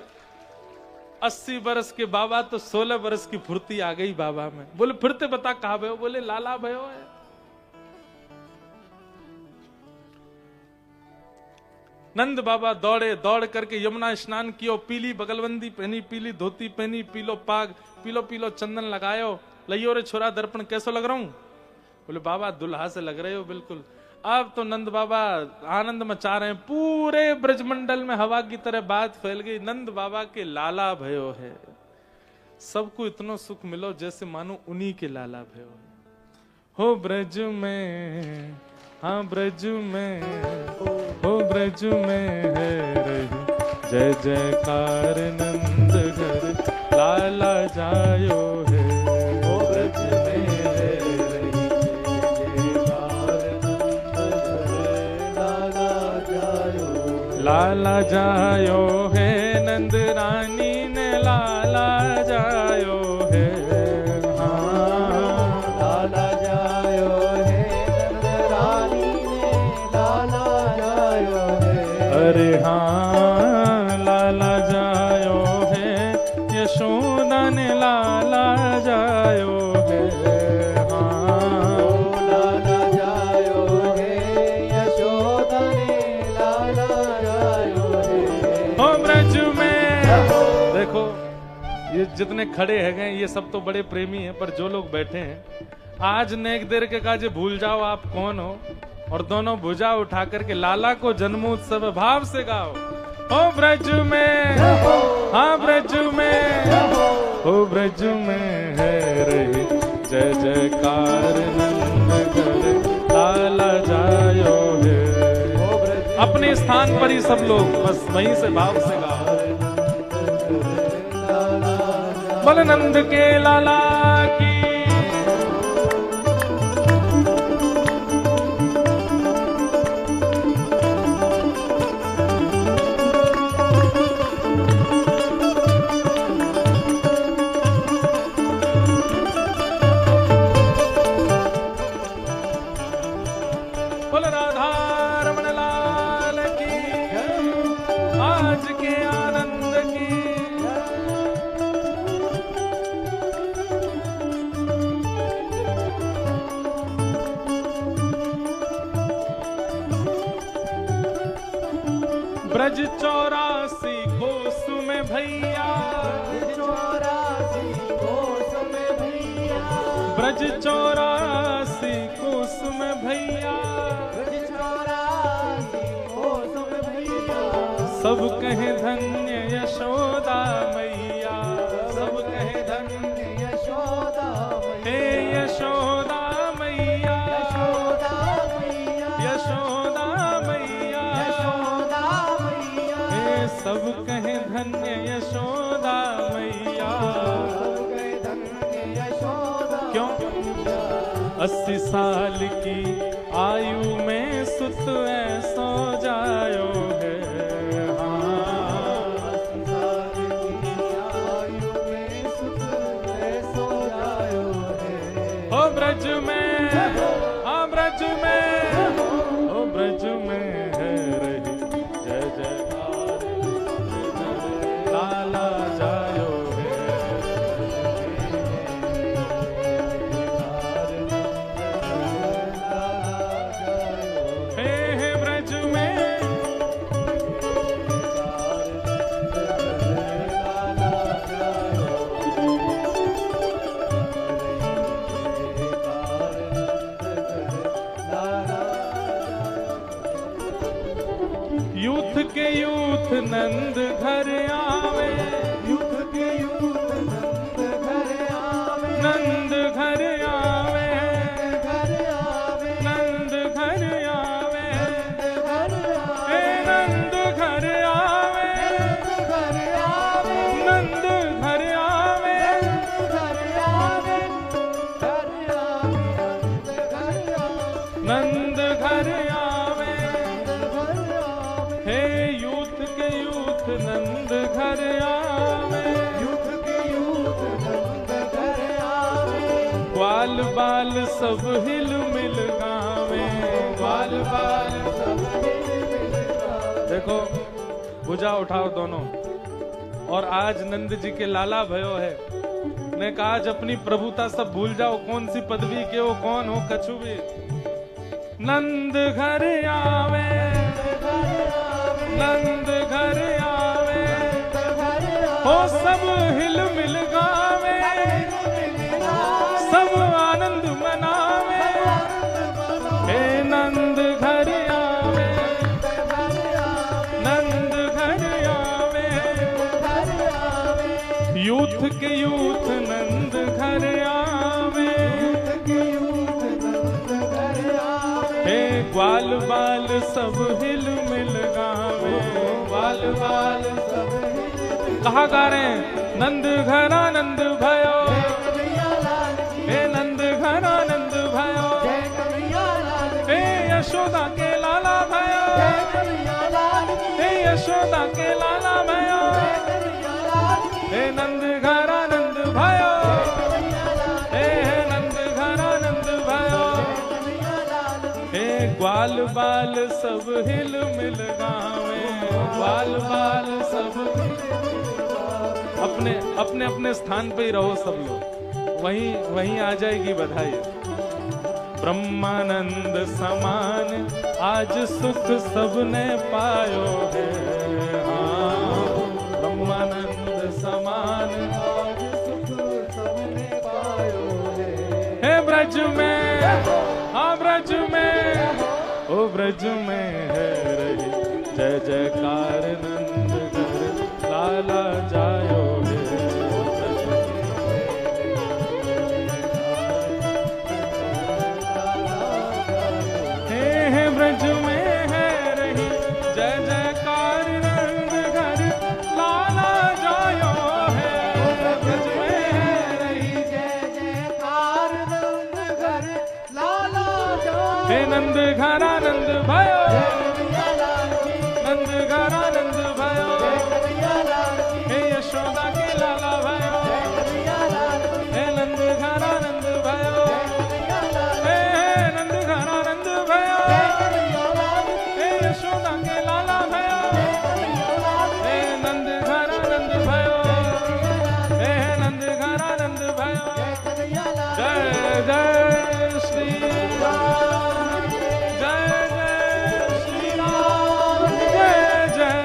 80 बरस के बाबा तो 16 बरस की फुर्ती आ गई बाबा में। बोले फिर ते बता कहा भयो? बोले लाला भयो है। नंद बाबा दौड़े, दौड़ करके यमुना स्नान कियो, पीली बगलबंदी पहनी, पीली धोती पहनी, पीलो पाग, पीलो पीलो चंदन लगायो। लियो रे छोरा दर्पण कैसो लग रहा हूं? बोले बाबा दुल्हा से लग रहे हो बिल्कुल। अब तो नंद बाबा आनंद मचा रहे हैं, पूरे ब्रजमंडल में हवा की तरह बात फैल गई, नंद बाबा के लाला भयो है। सबको इतना सुख मिलो जैसे मानो उन्हीं के लाला भयो है। हो ब्रज में, हाँ ब्रज में, हो ब्रज में है रही जय जयकार नंद घर लाला जायो है। हो ब्रज में है रही जय जयकार नंद घर लाला जायो, लाला जायो है नंद रानी ने लाला जायो है। हाँ लाला जायो है नंद रानी ने लाला जायो है। अरे हाँ लाला जायो है, यशोदा ने लाला जायो है। हाँ लाला जायो है, यशोदा ने लाला जायो है। हो ब्रज में देखो ये जितने खड़े हैं गए ये सब तो बड़े प्रेमी हैं, पर जो लोग बैठे हैं आज नेक देर के काजे भूल जाओ आप कौन हो, और दोनों भुजा उठा करके लाला को जन्मोत्सव भाव से गाओ। हो ब्रज में, हाँ ब्रज में, हो ब्रज में है रही जय जयकार नंद घर लाला जायो है। अपने स्थान पर ही सब लोग बस वहीं से भाव से गाओ। बोल नंद के लाला की। बोल राधा रमण लाल की, आज के आनंद की। ब्रज 84 कोस में भैया, 84 कोस में भैया, ब्रज 84 कोस में भैया, ब्रज 84 कोस में भैया। सब कहे धन्य यशोदा मैया, सब कहे धन्य यशोदा मैया। हे सब कहें धन्य यशोदा मैया। सब कहे धन्य यशोदा क्यों? मैया। 80 साल की आयु में सुत ऐसो जायो है। हाँ 80 साल की आयु में सुख ऐसो जायो है। ओ ब्रज में, हाँ ब्रज में, ओ ब्रज में है रही जय जयकार लाला जायो है। हे ब्रज में, यूथ के यूथ नंद घर आवे, युद्ध के युद्ध नंद घर आवे। नंद घर आवे, घर आवे। नंद घर आवे, घर हे आवे। नंद घर आवे, घर आवे। नंद घर आवे, घर आवे। घर आवे। नंद घर आवे, घर आवे। हे यूथ के यूथ नंद घर आवे। युद्ध के युद्ध नंद घर आवे। ग्वाल बाल सब हिल मिल गावे, ग्वाल बाल। सब मिलकर देखो भुजा उठाओ दोनों। और आज नंद जी के लाला भयो है ने कहा आज अपनी प्रभुता सब भूल जाओ, कौन सी पदवी के हो, कौन हो कछु भी। नंद घर आवे, नंद घर आवे, हो सब हिल मिल गावे, सब आनंद मनावे। हे नंद घर आवे, नंद घर आवे, यूथ के यूथ नंद घर आवे। हे ग्वाल बाल सब हिल मिल गावे, ग्वाल बाल। कहा गा रहे हैं? नंद घर आनंद भयो, हे नंद घर आनंद भयो, हे यशोदा के लाला भयो, हे यशोदा के लाला भयो, हे नंद घर आनंद भयो, हे नंद घर आनंद भयो, हे ग्वाल बाल सब हिल मिल गावे, ग्वाल बाल सब। अपने अपने अपने स्थान पे ही रहो सब लोग, वहीं वहीं आ जाएगी बधाई। ब्रह्मानंद समान आज सुख सबने पायो है। हाँ ब्रह्मानंद समान आज सुख सबने पायो है। हे ब्रज में, हाँ ब्रज में, ओ ब्रज में है रही जय जयकार नंद घर लाला जायो है। हे ब्रज में है रही जय जयकार नंद घर लाला जायो है। ब्रज में है रही जय जयकार नंद घर लाला जायो। हे नंद घर आनंद भयो, नंद घर आनंद भयो, हे यशोदा के लाला भयो, हे नंद घर आनंद भयो, हे नंद घर आनंद भयो, हे यशोदा के लाला भयो, हे नंद घर आनंद भयो, हे नंद घर आनंद भयो। जय जय श्री राम, जय जय श्री राम, जय जय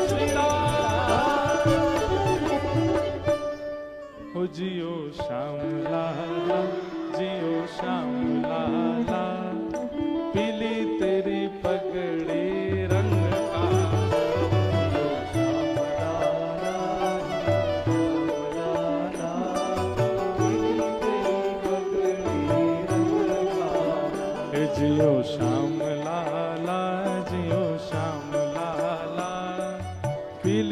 श्री राम। हो जियो श्याम लाला, जियो श्याम लाला, पीली तेरी पगड़ी रंग का। हे जियो श्याम लाला, जियो श्याम लाला, पीली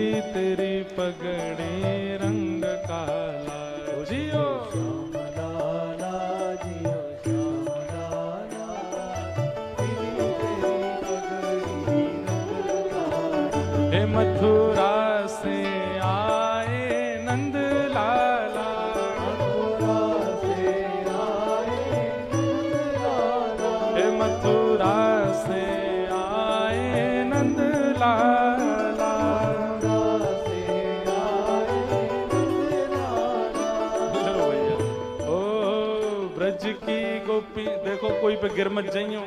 ब्रज की गोपी, देखो कोई पे गिर मत जाइयो,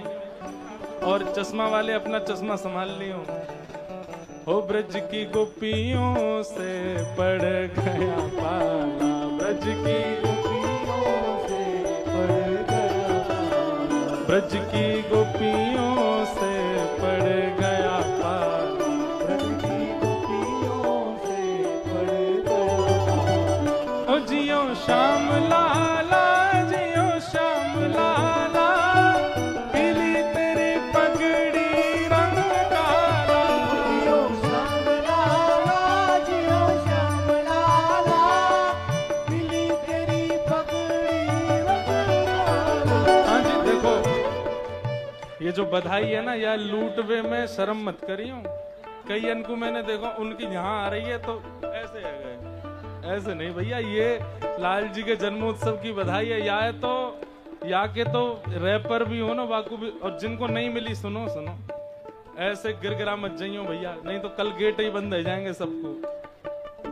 और चश्मा वाले अपना चश्मा संभाल लियो। हो ब्रज की गोपियों से पड़ गया पाला, ब्रज की गोपियों से पड़ गया पाला, ब्रज की गोपियों से पड़ गया पाला, ब्रज की गोपियों से पड़ गया पाला। ओ जियो श्याम लाला, जियो श्याम लाला, पीली तेरी पगड़ी रंग काला, जियो श्याम लाला, जियो श्याम लाला, पीली तेरी पगड़ी रंग काला। हाँ जी देखो, ये जो बधाई है ना, या लूटवे में शर्म मत करियो। कई अन को मैंने देखा, उनकी यहाँ आ रही है तो ऐसे आ गए, ऐसे नहीं भैया, ये लाल जी के जन्मोत्सव की बधाई है। या के तो रैपर भी हो ना, बाकू भी, और जिनको नहीं मिली सुनो सुनो, ऐसे गिरगिरा मत जाइयो भैया, नहीं तो कल गेट ही बंद हो जाएंगे सबको।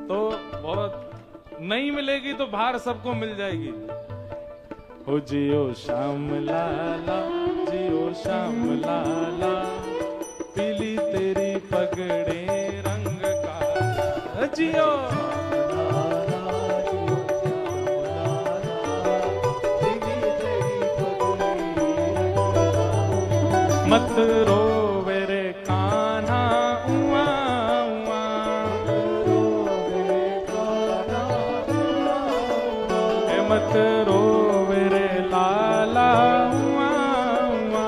तो बहुत नहीं मिलेगी तो बाहर सबको मिल जाएगी। हो जियो श्याम लाला, जियो श्याम लाला, पीली तेरी पगड़े रंग का, जियो मत रोवे रे कान्हा उआ उआ, हे मत रोवे रे लाला उआ उआ,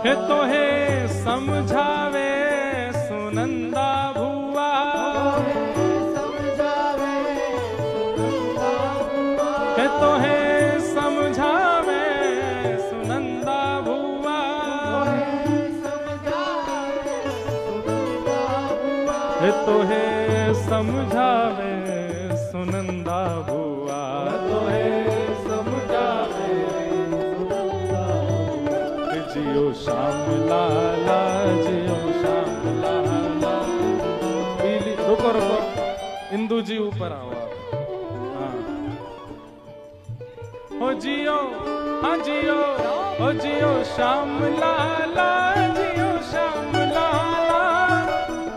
हे तो हे समझावे सुनंदा भुआ, हे तो हे समझावे सुनंदा भुआ, हे तो हे समझावे सुनंदा भुआ, तो हे समझावे सुनंदा भुआ। जियो श्याम लाला, जियो श्याम लाला, पीली, रुको रुको, इंदू जी ऊपर आओ आप। हाँ, हो जियो, हाँ जियो, हो जियो श्याम लाला, जियो श्याम लाला,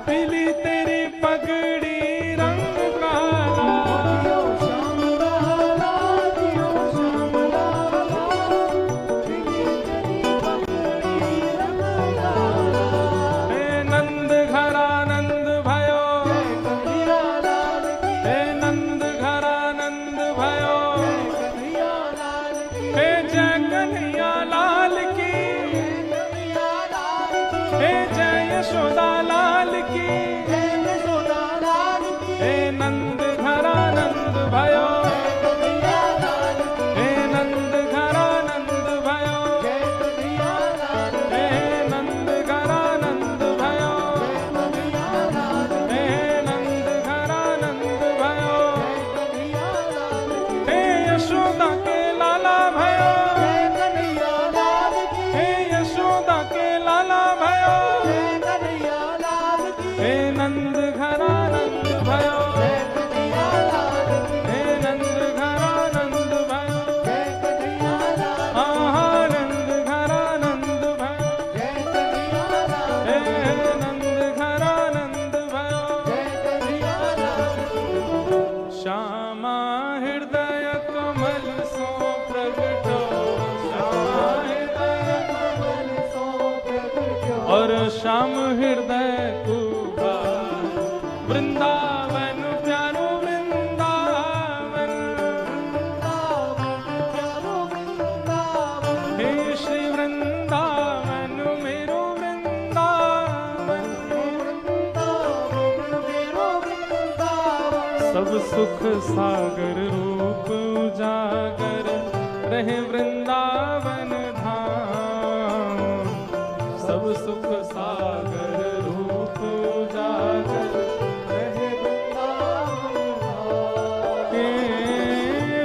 पीली तेरी पगड़ी रंग काला, जियो श्याम लाला, जियो श्याम लाला, पीली तेरी पगड़ी रंग काला। हे नंद घरा नंद भयो, जय कन्हैया लाल की, हे नंद घरा नंद भयो, कन्हैया लाल की, हे जय कन्हैया लाल की, कन्हैया लाल की, हे जय यशोदा लाल की, जय यशोदा लाल की, हे नंद घरा नंद भयो, कन्हैया लाल की, हे नंद घरा नंद भयो, जय कन्हैया लाल की, हे नंद घरा नंद भयो, कन्हैया लाल की, हे नंद घरा नंद भयो, कन्हैया लाल की, हे यशोदा के लाला भयो, जय कन्हैया लाल की, हे यशोदा के लाला भयो, जय कन्हैया लाल की, हे नंद घरा नंद भयो, जय कन्हैया लाल की, हे नंद घरा नंद भयो, जय कन्हैया लाल की, आहा नंद घरा नंद भयो, जय कन्हैया लाल हे की, नंद घरा नंद भयो, जय कन्हैया लाल की। श्यामा हृदय कमल सो प्रगटो, श्यामा हृदय कमल सो प्रगट्यो, और श्याम हृदय कुबा, वृंदावन प्यारो वृंदावन, प्यारो वृंदावन, हे श्री वृंदावन मेरो वृंदावन, वृंदावन मेरो वृंदावन, सब सुख सागर रूप उजागर रहे वृंदावन धाम, सब सुख सागर रूप उजागर रहे वृंदावन धाम। के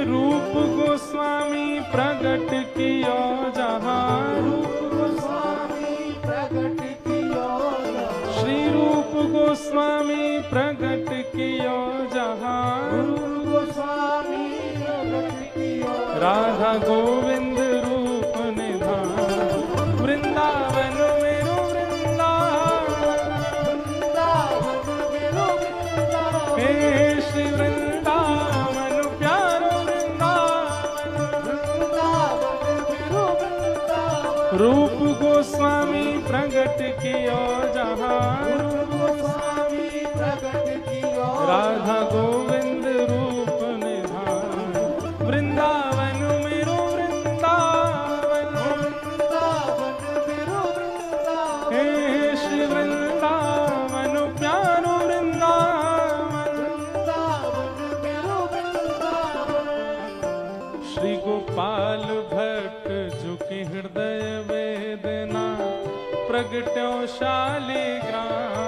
रूप गोस्वामी प्रगट कियो जहाँ, रूप गोस्वामी प्रगट कियो जहाँ, श्री रूप गोस्वामी प्रगट कियो जहाँ रूप गोस्वामी प्रगट कियो राधा गोविंद रूप निधान वृंदावन मेरो वृंदावन मेरो वृंदावन हे श्री वृंदावन प्यारो वृंदावन वृंदावन मेरो वृंदावन रूप गोस्वामी प्रगट कियो जहाँ रूप गोस्वामी प्रगट कियो राधा गोविंद रूप निधान वृंदावन मेरो वृंदावन वृंदावन मेरो वृंदावन हे श्री वृंदावन प्यारो वृंदावन वृंदावन मेरो वृंदावन श्री गोपाल भट्ट झुकी हृदय वेदना प्रगट्यो शालिग्राम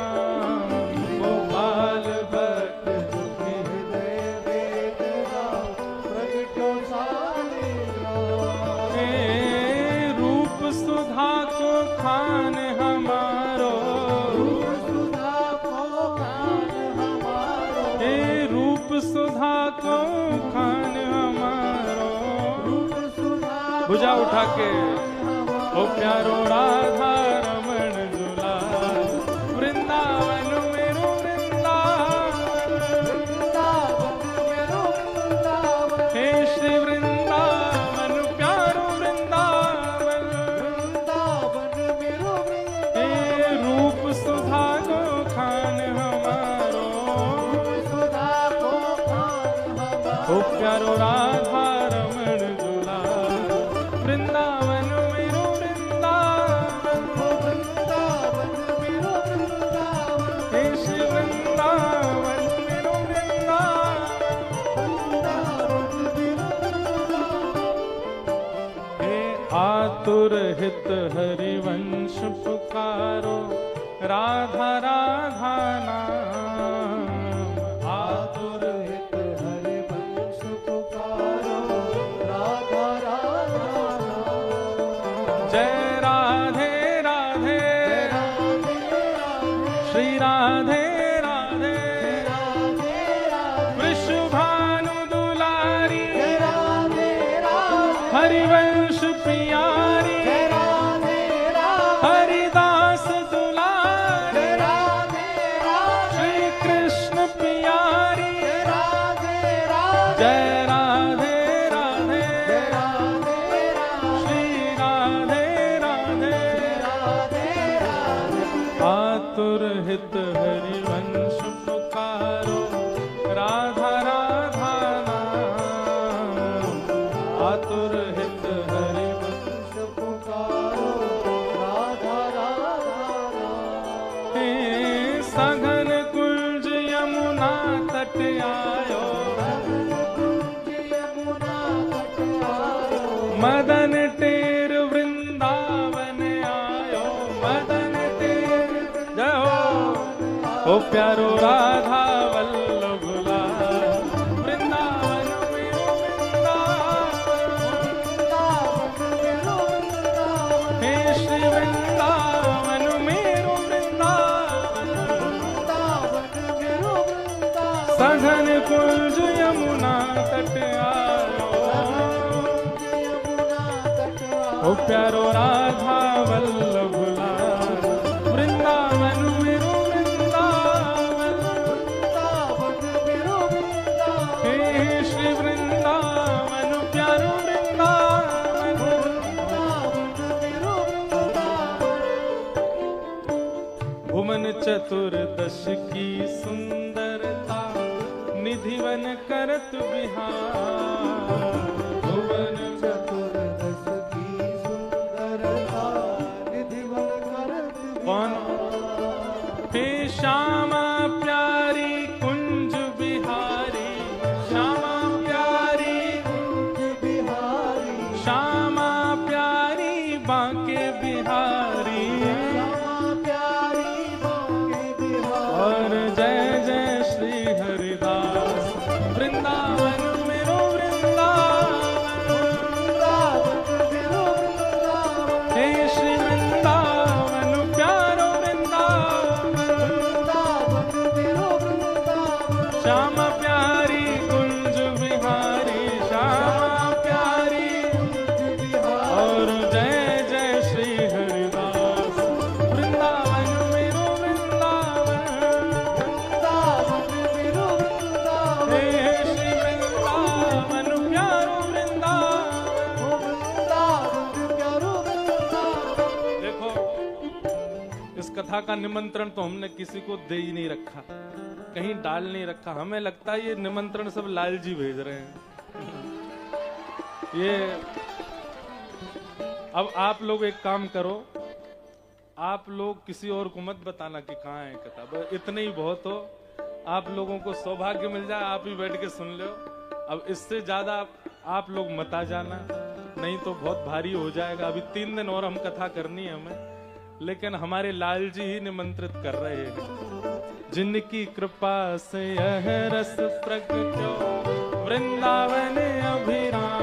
गोपाल भट्ट झुकी हृदय वेदना प्रगटो शालिग्राम हे रूप सुधा को खान हमारो सुधा को खान हमारो हे रूप सुधा को खान हमारो रूप सुधा भुजा उठा के ओ प्यारो राधा रमण झूला वृंदावन मेरो वृंदावन वृंदावन मेरो वृंदावन हे श्री वृंदावन प्यारो वृंदावन वृंदावन मेरो हे वृंदावन रूप सुधा को खान हमारो सुधा को खान हमारो ओ प्यारो राधा रमण झूला वृंदावन मेरो वृंदावन वृंदावन मेरो वृंदावन हे श्री वृंदावन मेरो वृंदावन हे आतुर हित हरिवंश पुकारो राधा राधा नाम आतुर हित हरि वंश पुकारो राधा राधा जय राधे राधे राधे श्री राधे राधे राधे वृषभानु दुलारी राधे राधे हरिवंश प्यारी राधे हरिदास दुलारी राधे श्री कृष्ण प्यारी राधे जय राधे राधे राधे श्री राधे राधे आतुर हित हरिवंश पुकारो राधा राधा नाम आतुर हित हरिवंश पुकारो राधा राधा हे सघन कुंज यमुना तट आयो यमुना तट आयो मदन टेर वृंदावन आयो मदन टेर जय हो ओ प्यारो राधा वल्लभ वृंदावन मेरो वृंदावन हे श्री वृंदावन मेरो वृंदावन सघन कुंज यमुना तट आयो ओ प्यारो राधा वल्लभ वृंदावन मेरो वृंदावन हे श्री वृंदावन प्यारो वृंदावन भुवन चतुर्दश की सुंदरता निधिवन करत बिहार भुवन चतुर्दश की सुंदरता निधिवन करत कौन हे श्यामा प्यारी कुंज बिहारी श्यामा प्यारी कुंज बिहारी श्यामा प्यारी बांके बिहारी श्यामा प्यारी बांके बिहारी और जय जय श्री हरिदास वृंदावन मेरो वृंदावन श्याम प्यारी कुंज बिहारी, श्याम प्यारी कुंज बिहारी। और जय जय श्री हरिदास। वृंदावन मेरो वृंदावन, वृंदावन मेरो वृंदावन। हे श्री वृंदावन प्यारो वृंदावन। ओ वृंदावन प्यारो वृंदावन। देखो, इस कथा का निमंत्रण तो हमने किसी को दे ही नहीं रखा, कहीं डाल नहीं रखा। हमें लगता है ये निमंत्रण सब लाल जी भेज रहे हैं। ये अब आप लोग एक काम करो, आप लोग किसी और को मत बताना कि कहाँ है कथा, बस इतने ही बहुत हो। आप लोगों को सौभाग्य मिल जाए, आप ही बैठ के सुन लो। अब इससे ज्यादा आप लोग मत आ जाना, नहीं तो बहुत भारी हो जाएगा। अभी 3 दिन और हम कथा करनी है हमें, लेकिन हमारे लाल जी ही निमंत्रित कर रहे हैं। जिनकी कृपा से यह रस प्रगटो वृंदावन अभिराम,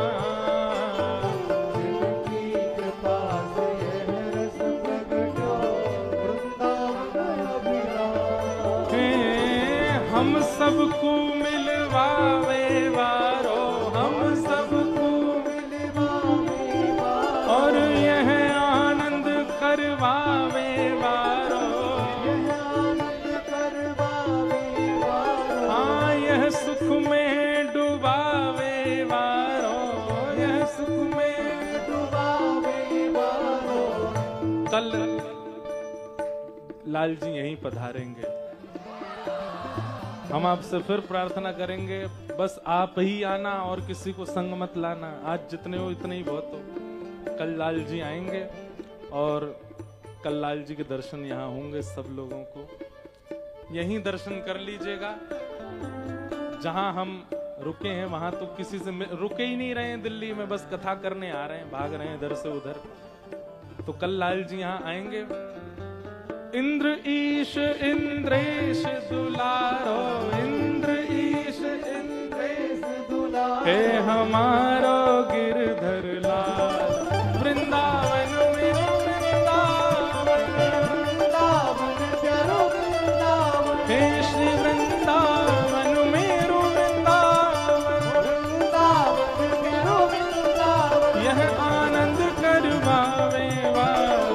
जिनकी कृपा से यह रस प्रगटो वृंदावन अभिराम। हे हम सबको मिलवावे वारो, हम सबको मिलवावे वारो। और यह आनंद करवावे वारो। यह आनंद करवावे वारो। हाँ, यह सुख में डुबावे वारो, यह सुख में डुबावे वारो। कल लाल जी यहीं पधारेंगे। हम आपसे फिर प्रार्थना करेंगे, बस आप ही आना और किसी को संग मत लाना। आज जितने हो इतने ही बहुत हो। कल लाल जी आएंगे और कल लाल जी के दर्शन यहाँ होंगे। सब लोगों को यहीं दर्शन कर लीजिएगा। जहां हम रुके हैं वहां तो किसी से रुके ही नहीं रहे हैं दिल्ली में, बस कथा करने आ रहे हैं, भाग रहे हैं इधर से उधर। तो कल लाल जी यहाँ आएंगे। इंद्र ईश इंद्रेश दुलारो, इंद्र ईश इंद्रेश दुलारो। हे हमारो गिरधर लाल, वृंदावन मेरो वृंदावन। वृंदावन प्यारो वृंदावन। हे श्री वृंदावन मेरो वृंदावन। वृंदावन प्यारो वृंदावन। यह आनंद करवावे वारो,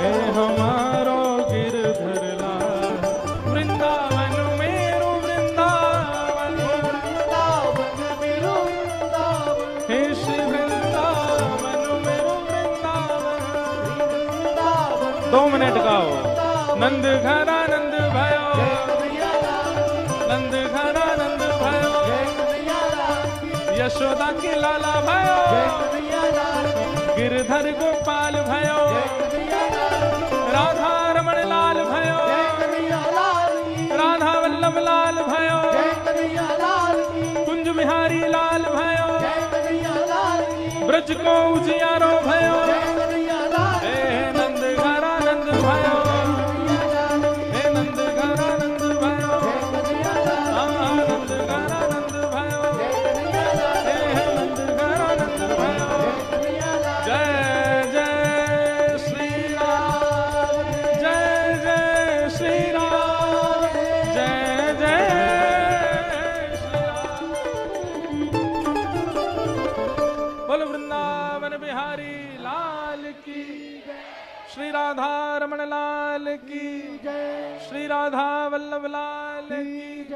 हे हमारो गिरधर लाल, वृंदावन मेरो वृंदावन। वृंदावन मेरो वृंदावन। हे श्री वृंदावन मेरो वृंदावन। वृंदावन 2 मिनट गाओ। नंद घरा नंद भयो, नंद घरा नंद भयो। यशोदा की लाला भयो, गिरधर गोपाल भयो। राधा रमण लाल भयो, राधा वल्लभ लाल भयो। कुंज बिहारी लाल भयो, ब्रज को उजियारो भयो। हे नंद घरा नंद भयो, हे नंद घरा नंद भयो। हाँ, नंद घरा नंद भयो, हे नंद घरा नंद भयो। जय जय श्री राम, जय जय श्री राम, जय जय श्री राम। बोल वृंदावन बिहारी लाल की, श्री राधा रमण लाल की, श्री राधा वल्लभ लाल की।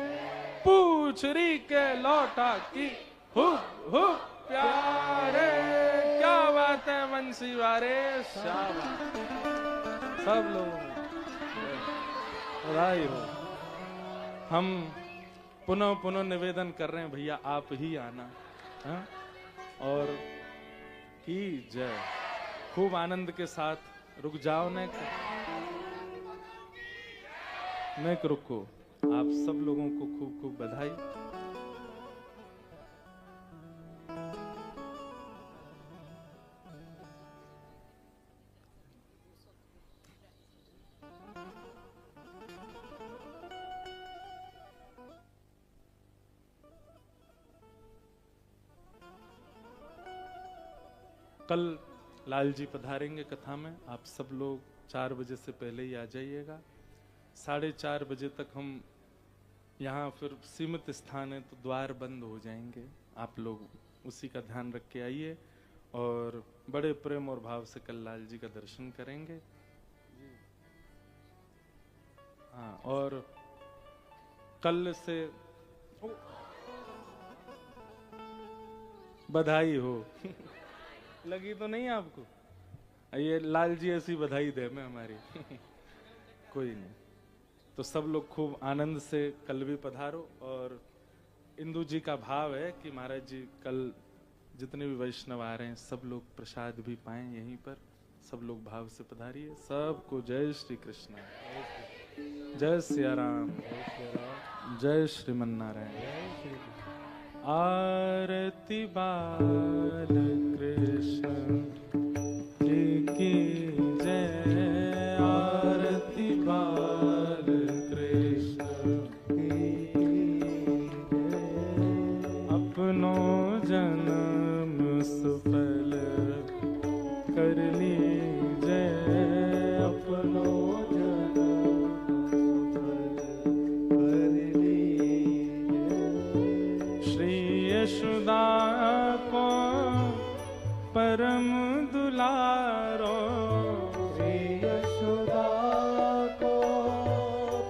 पूछरी के लौटा की हुक हुक प्यारे, क्या बात है बंसी वारे। शाबाश सब लोग बधाई हो। हम पुनः पुनः निवेदन कर रहे हैं, भैया आप ही आना। हाँ? और की जय। खूब आनंद के साथ रुक जाओ। नेक रुको। आप सब लोगों को खूब खूब बधाई। कल लाल जी पधारेंगे कथा में। आप सब लोग 4 बजे से पहले ही आ जाइएगा। 4:30 बजे तक हम यहाँ, फिर सीमित स्थान है तो द्वार बंद हो जाएंगे। आप लोग उसी का ध्यान रख के आइए और बड़े प्रेम और भाव से कल्लाल जी का दर्शन करेंगे। हाँ, और कल से बधाई हो लगी तो नहीं आपको? ये लाल जी ऐसी बधाई दे में हमारी कोई नहीं। तो सब लोग खूब आनंद से कल भी पधारो। और इंदु जी का भाव है कि महाराज जी कल जितने भी वैष्णव आ रहे हैं सब लोग प्रसाद भी पाएं यहीं पर। सब लोग भाव से पधारिए। सबको जय श्री कृष्ण, जय सिया राम, जय श्रीमन नारायण। आरती बाल कृष्ण की जय, आरती बाल कृष्ण की अपनो जन्म सुफल कर लीजय, अपनो जन्म सुफल कर लीजय। श्री यशोदा को परम दुलारो, श्री यशोदा को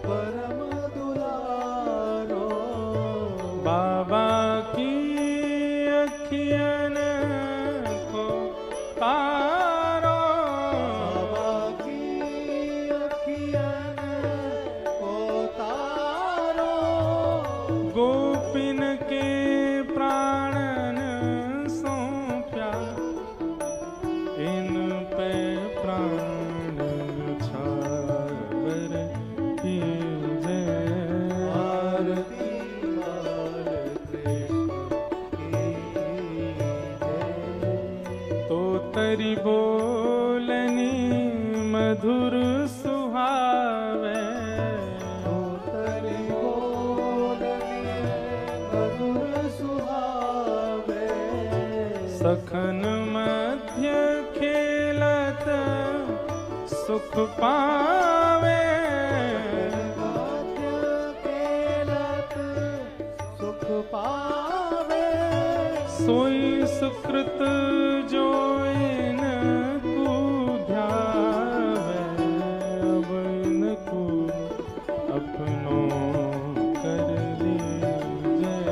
परम दुलारो, बाबा की अखियन को तारो, बाबा की अखियन को तारो, गोपिन के प्राणन सौंप्या, इन पे प्राण छावर कीजय। आरती बाल कृष्ण की जय। तो तरी बोलनी मधुर सुहावे, तरी बोलनी मधुर सुहावे, सखन मध्य खेलत सुख पावे, मध्य खेलत सुख पावे, सोई सुकृत जो इनको ध्यावे, अब इनको अपनो कर लीजय।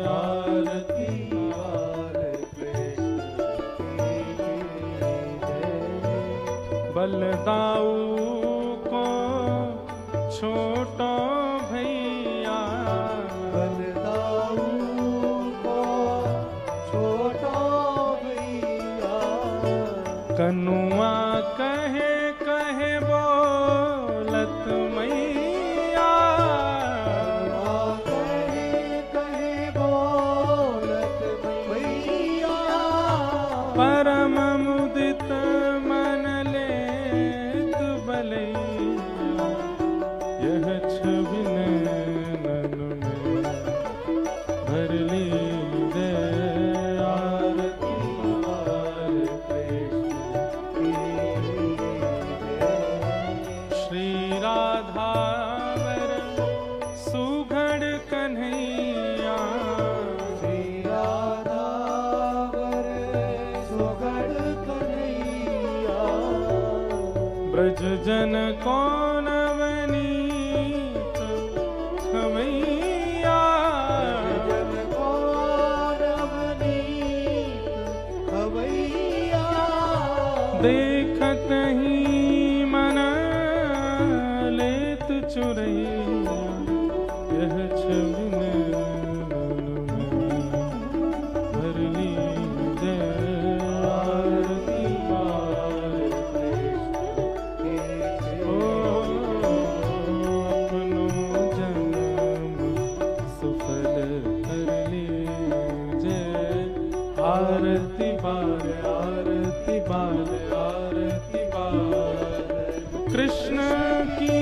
आरती बाल कृष्ण की जय। बलदाऊ को छोटो भैया, बलदाऊ को छोटा भैया, कनुआ कहे कहे बोलत मैया, कहे कहे बोलत भैया, परम मुदित मन लेत बलैया, यह छवि नैनन में भर लीजय। आरती बाल कृष्ण की जय। श्री राधावर सुघड़ कन्हैया, श्री राधावर सुगढ़ कन्हैया, ब्रज जन को नवनीत खमैया, जन को नवनीत खवैया, देखत ही मन लेत चुरैया, यह छवि नैनन में भर लीजय। आरती बाल कृष्ण की ओ जय। अपनो जन्म सुफल कर लीजय। आरती बाल, आरती बाल, आरती बाल कृष्ण की